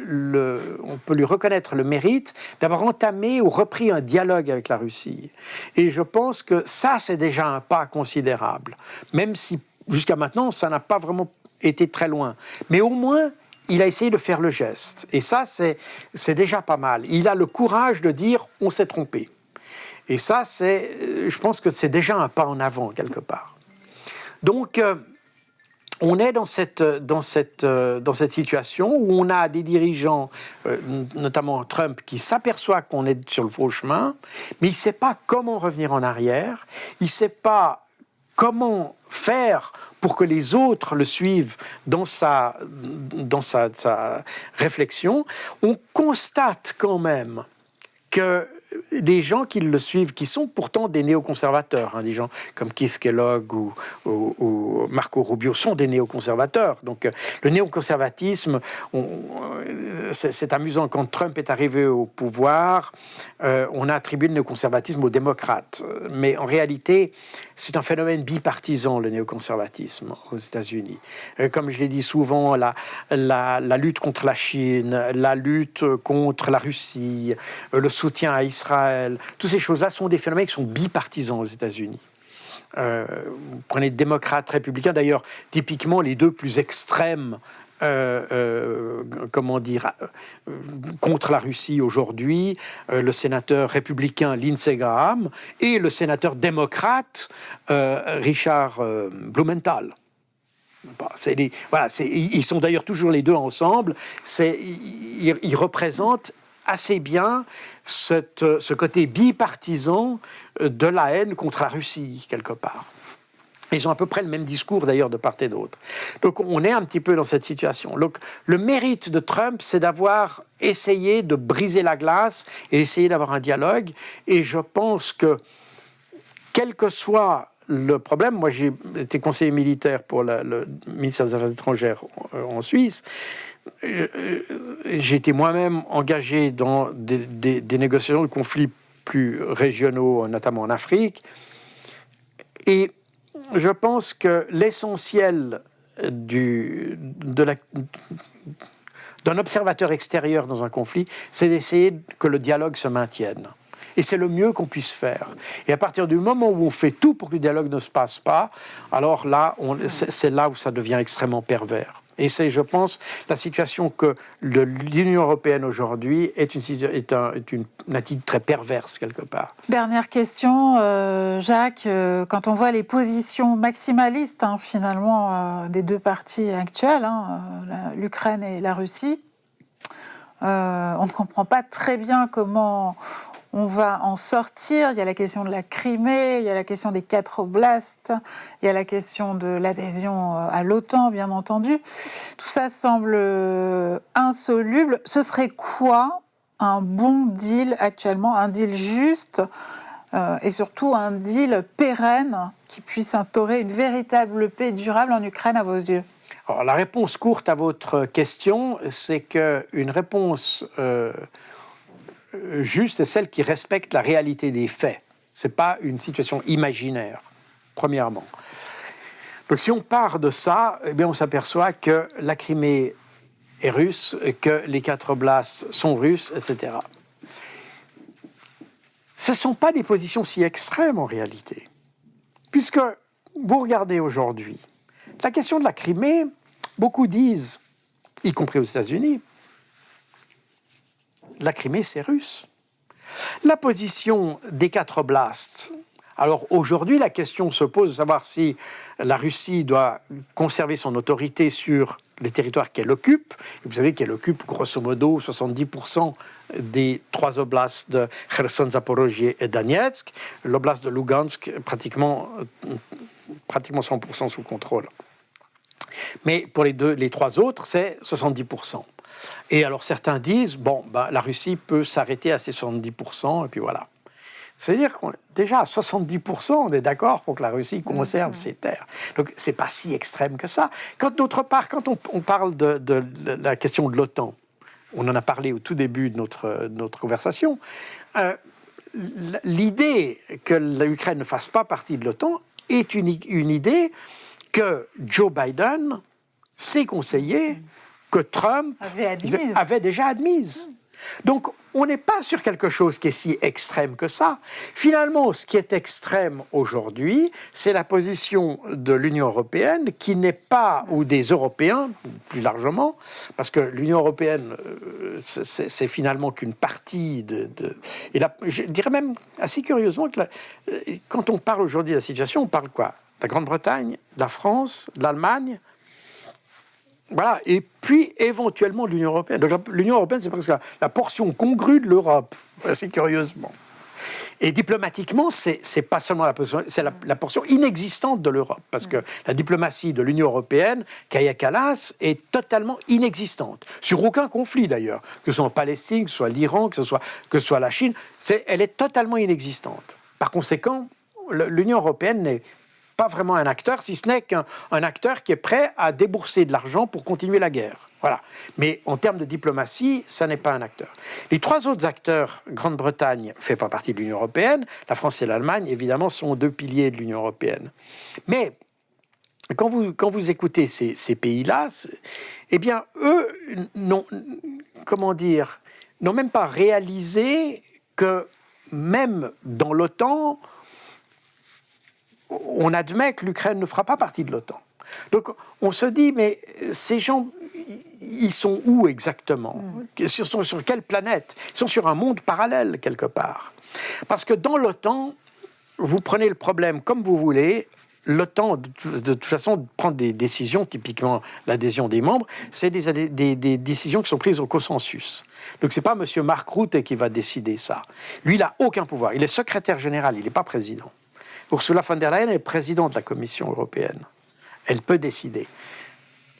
Speaker 1: On peut lui reconnaître le mérite d'avoir entamé ou repris un dialogue avec la Russie. Et je pense que ça, c'est déjà un pas considérable. Même si, jusqu'à maintenant, ça n'a pas vraiment été très loin. Mais au moins, il a essayé de faire le geste. Et ça, c'est déjà pas mal. Il a le courage de dire « on s'est trompé ». Et ça, je pense que c'est déjà un pas en avant, quelque part. Donc, on est dans cette situation où on a des dirigeants, notamment Trump, qui s'aperçoit qu'on est sur le faux chemin, mais il ne sait pas comment revenir en arrière, il ne sait pas comment faire pour que les autres le suivent dans sa réflexion. On constate quand même que des gens qui le suivent, qui sont pourtant des néoconservateurs, des gens comme Keith Kellogg ou Marco Rubio sont des néoconservateurs. Donc le néoconservatisme, c'est amusant, quand Trump est arrivé au pouvoir, on a attribué le néoconservatisme aux démocrates. Mais en réalité, c'est un phénomène bipartisan, le néoconservatisme aux États-Unis. Comme je l'ai dit souvent, la lutte contre la Chine, la lutte contre la Russie, le soutien à Israël, toutes ces choses-là sont des phénomènes qui sont bipartisans aux États-Unis. Vous prenez démocrates, républicains, d'ailleurs, typiquement les deux plus extrêmes contre la Russie aujourd'hui, le sénateur républicain Lindsey Graham et le sénateur démocrate Richard Blumenthal. Ils sont d'ailleurs toujours les deux ensemble. Ils représentent assez bien ce côté bipartisan de la haine contre la Russie, quelque part. Ils ont à peu près le même discours, d'ailleurs, de part et d'autre. Donc, on est un petit peu dans cette situation. Donc, le mérite de Trump, c'est d'avoir essayé de briser la glace et essayer d'avoir un dialogue. Et je pense que, quel que soit le problème, moi, j'ai été conseiller militaire pour le ministère des Affaires étrangères en Suisse. J'ai été moi-même engagé dans des négociations de conflits plus régionaux, notamment en Afrique. Et je pense que l'essentiel d'un observateur extérieur dans un conflit, c'est d'essayer que le dialogue se maintienne. Et c'est le mieux qu'on puisse faire. Et à partir du moment où on fait tout pour que le dialogue ne se passe pas, alors là, c'est là où ça devient extrêmement pervers. Et c'est, je pense, la situation que l'Union européenne aujourd'hui est une attitude très perverse, quelque part.
Speaker 2: Dernière question, Jacques. Quand on voit les positions maximalistes, finalement, des deux parties actuelles, l'Ukraine et la Russie, on ne comprend pas très bien comment on va en sortir. Il y a la question de la Crimée, il y a la question des 4 oblasts, il y a la question de l'adhésion à l'OTAN, bien entendu. Tout ça semble insoluble. Ce serait quoi un bon deal actuellement, un deal juste et surtout un deal pérenne qui puisse instaurer une véritable paix durable en Ukraine à vos yeux?
Speaker 1: Alors, la réponse courte à votre question, c'est qu'une réponse juste, c'est celle qui respecte la réalité des faits. Ce n'est pas une situation imaginaire, premièrement. Donc si on part de ça, eh bien, on s'aperçoit que la Crimée est russe, que les 4 oblasts sont russes, etc. Ce ne sont pas des positions si extrêmes en réalité. Puisque vous regardez aujourd'hui, la question de la Crimée, beaucoup disent, y compris aux États-Unis, la Crimée, c'est russe. La position des 4 oblasts. Alors aujourd'hui, la question se pose de savoir si la Russie doit conserver son autorité sur les territoires qu'elle occupe. Vous savez qu'elle occupe grosso modo 70% des 3 oblasts de Kherson, Zaporozhye et Donetsk. L'oblast de Lugansk, pratiquement 100% sous contrôle. Mais pour les 3 autres, c'est 70%. Et alors certains disent, la Russie peut s'arrêter à ces 70%, et puis voilà. C'est-à-dire qu'on déjà à 70%, on est d'accord pour que la Russie conserve ses terres. Donc c'est pas si extrême que ça. D'autre part, quand on parle de la question de l'OTAN, on en a parlé au tout début de notre conversation, l'idée que l'Ukraine ne fasse pas partie de l'OTAN est une idée que Joe Biden, ses conseillers, que Trump avait déjà admise. Donc, on n'est pas sur quelque chose qui est si extrême que ça. Finalement, ce qui est extrême aujourd'hui, c'est la position de l'Union européenne qui n'est pas, ou des Européens, plus largement, parce que l'Union européenne, c'est finalement qu'une partie et là, je dirais même assez curieusement que quand on parle aujourd'hui de la situation, on parle quoi? De la Grande-Bretagne, de la France, de l'Allemagne. Voilà, et puis éventuellement de l'Union européenne. Donc l'Union européenne, c'est presque la portion congrue de l'Europe, assez curieusement. Et diplomatiquement, c'est pas seulement c'est la portion inexistante de l'Europe, parce que la diplomatie de l'Union européenne, Kaja Kallas, est totalement inexistante. Sur aucun conflit d'ailleurs, que ce soit en Palestine, que ce soit l'Iran, que ce soit la Chine, elle est totalement inexistante. Par conséquent, l'Union européenne n'est pas vraiment un acteur, si ce n'est qu'un acteur qui est prêt à débourser de l'argent pour continuer la guerre. Voilà. Mais en termes de diplomatie, ça n'est pas un acteur. Les 3 autres acteurs, Grande-Bretagne ne fait pas partie de l'Union européenne, la France et l'Allemagne, évidemment, sont 2 piliers de l'Union européenne. Mais quand vous écoutez ces pays-là, eh bien, eux n'ont même pas réalisé que même dans l'OTAN, on admet que l'Ukraine ne fera pas partie de l'OTAN. Donc on se dit, mais ces gens, ils sont où exactement? Ils sont sur quelle planète? Ils sont sur un monde parallèle quelque part. Parce que dans l'OTAN, vous prenez le problème comme vous voulez. L'OTAN, de toute façon, prend des décisions, typiquement l'adhésion des membres, c'est des décisions qui sont prises au consensus. Donc ce n'est pas M. Mark Rutte qui va décider ça. Lui, il n'a aucun pouvoir. Il est secrétaire général, il n'est pas président. Ursula von der Leyen est présidente de la Commission européenne. Elle peut décider.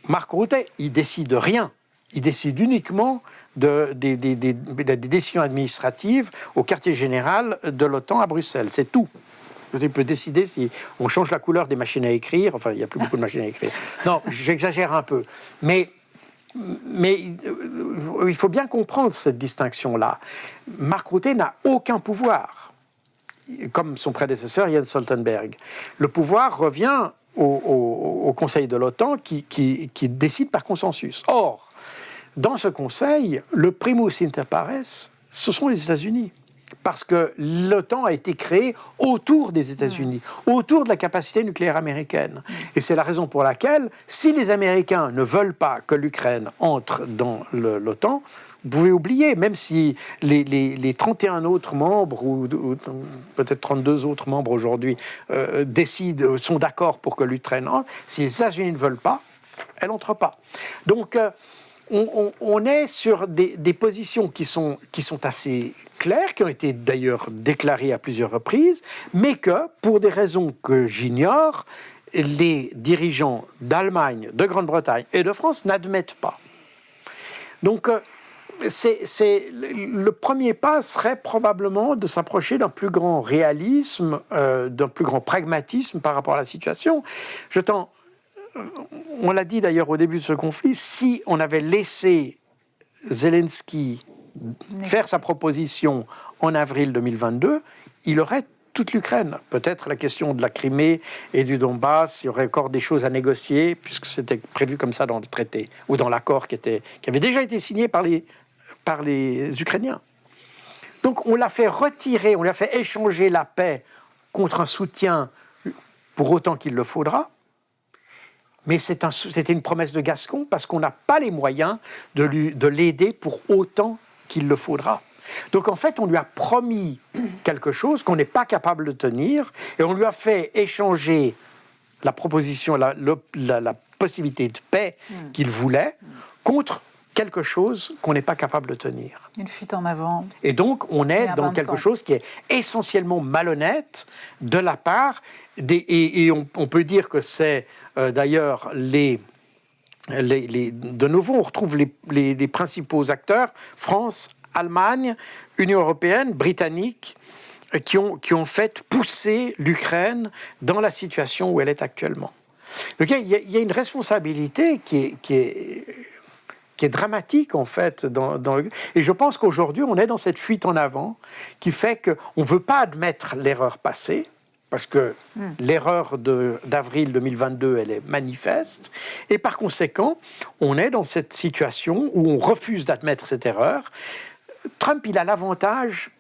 Speaker 1: Mark Rutte, il décide rien. Il décide uniquement des décisions administratives au quartier général de l'OTAN à Bruxelles. C'est tout. Il peut décider si on change la couleur des machines à écrire. Enfin, il n'y a plus beaucoup de machines à écrire. Non, j'exagère un peu. Mais il faut bien comprendre cette distinction-là. Mark Rutte n'a aucun pouvoir, comme son prédécesseur Jens Stoltenberg. Le pouvoir revient au Conseil de l'OTAN qui décide par consensus. Or, dans ce Conseil, le primus inter pares, ce sont les États-Unis. Parce que l'OTAN a été créée autour des États-Unis, autour de la capacité nucléaire américaine. Et c'est la raison pour laquelle, si les Américains ne veulent pas que l'Ukraine entre dans l'OTAN, vous pouvez oublier, même si les 31 autres membres, ou peut-être 32 autres membres aujourd'hui, sont d'accord pour que l'Ukraine entre, si les États-Unis ne veulent pas, elle n'entre pas. Donc, on est sur des positions qui sont assez claires, qui ont été d'ailleurs déclarées à plusieurs reprises, mais que, pour des raisons que j'ignore, les dirigeants d'Allemagne, de Grande-Bretagne et de France n'admettent pas. Donc, le premier pas serait probablement de s'approcher d'un plus grand réalisme, d'un plus grand pragmatisme par rapport à la situation. On l'a dit d'ailleurs au début de ce conflit, si on avait laissé Zelensky faire sa proposition en avril 2022, il aurait toute l'Ukraine. Peut-être la question de la Crimée et du Donbass, il y aurait encore des choses à négocier, puisque c'était prévu comme ça dans le traité, ou dans l'accord qui avait déjà été signé par les Ukrainiens. Donc on l'a fait retirer, on l'a fait échanger la paix contre un soutien pour autant qu'il le faudra. Mais c'était une promesse de Gascon parce qu'on n'a pas les moyens de l'aider pour autant qu'il le faudra. Donc en fait, on lui a promis quelque chose qu'on n'est pas capable de tenir et on lui a fait échanger la proposition, la possibilité de paix qu'il voulait contre quelque chose qu'on n'est pas capable de tenir.
Speaker 2: Une fuite en avant.
Speaker 1: Et donc, on est dans quelque chose qui est essentiellement malhonnête de la part et on peut dire que c'est d'ailleurs de nouveau, on retrouve les principaux acteurs, France, Allemagne, Union européenne, Britannique, qui ont fait pousser l'Ukraine dans la situation où elle est actuellement. Donc il y a une responsabilité qui est dramatique, en fait. Et je pense qu'aujourd'hui, on est dans cette fuite en avant qui fait qu'on ne veut pas admettre l'erreur passée, parce que l'erreur d'avril 2022, elle est manifeste. Et par conséquent, on est dans cette situation où on refuse d'admettre cette erreur. Trump, il a l'avantage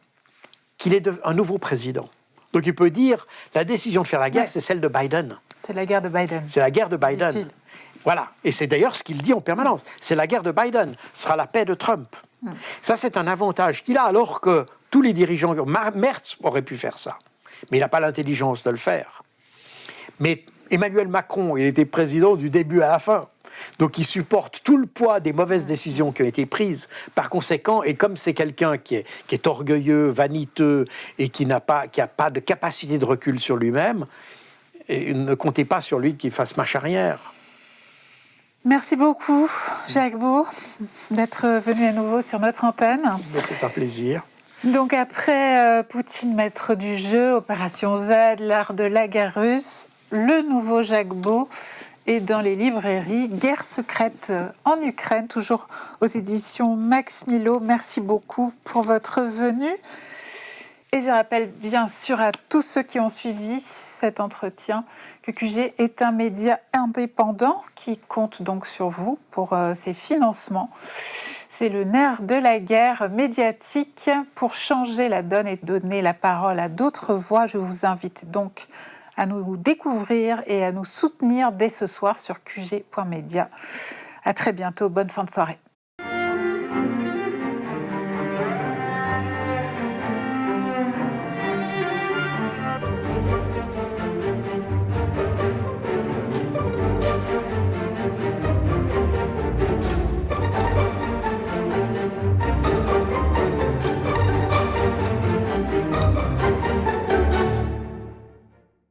Speaker 1: qu'il est un nouveau président. Donc il peut dire, la décision de faire la guerre, c'est celle de Biden.
Speaker 2: C'est la guerre de Biden.
Speaker 1: C'est la guerre de Biden.
Speaker 2: Dit-il.
Speaker 1: Voilà. Et c'est d'ailleurs ce qu'il dit en permanence. C'est la guerre de Biden. Ce sera la paix de Trump. Ça, c'est un avantage qu'il a, alors que tous les dirigeants... Merz aurait pu faire ça. Mais il n'a pas l'intelligence de le faire. Mais Emmanuel Macron, il était président du début à la fin. Donc il supporte tout le poids des mauvaises décisions qui ont été prises. Par conséquent, et comme c'est quelqu'un qui est orgueilleux, vaniteux, et qui n'a pas de capacité de recul sur lui-même, et ne comptez pas sur lui qu'il fasse marche arrière.
Speaker 2: Merci beaucoup, Jacques Beau, d'être venu à nouveau sur notre antenne.
Speaker 1: C'est un plaisir.
Speaker 2: Donc après Poutine, maître du jeu, Opération Z, l'art de la guerre russe, le nouveau Jacques Beau est dans les librairies. Guerre secrète en Ukraine, toujours aux éditions Max Milo. Merci beaucoup pour votre venue. Et je rappelle bien sûr à tous ceux qui ont suivi cet entretien que QG est un média indépendant qui compte donc sur vous pour ses financements. C'est le nerf de la guerre médiatique pour changer la donne et donner la parole à d'autres voix. Je vous invite donc à nous découvrir et à nous soutenir dès ce soir sur qg.media. À très bientôt, bonne fin de soirée.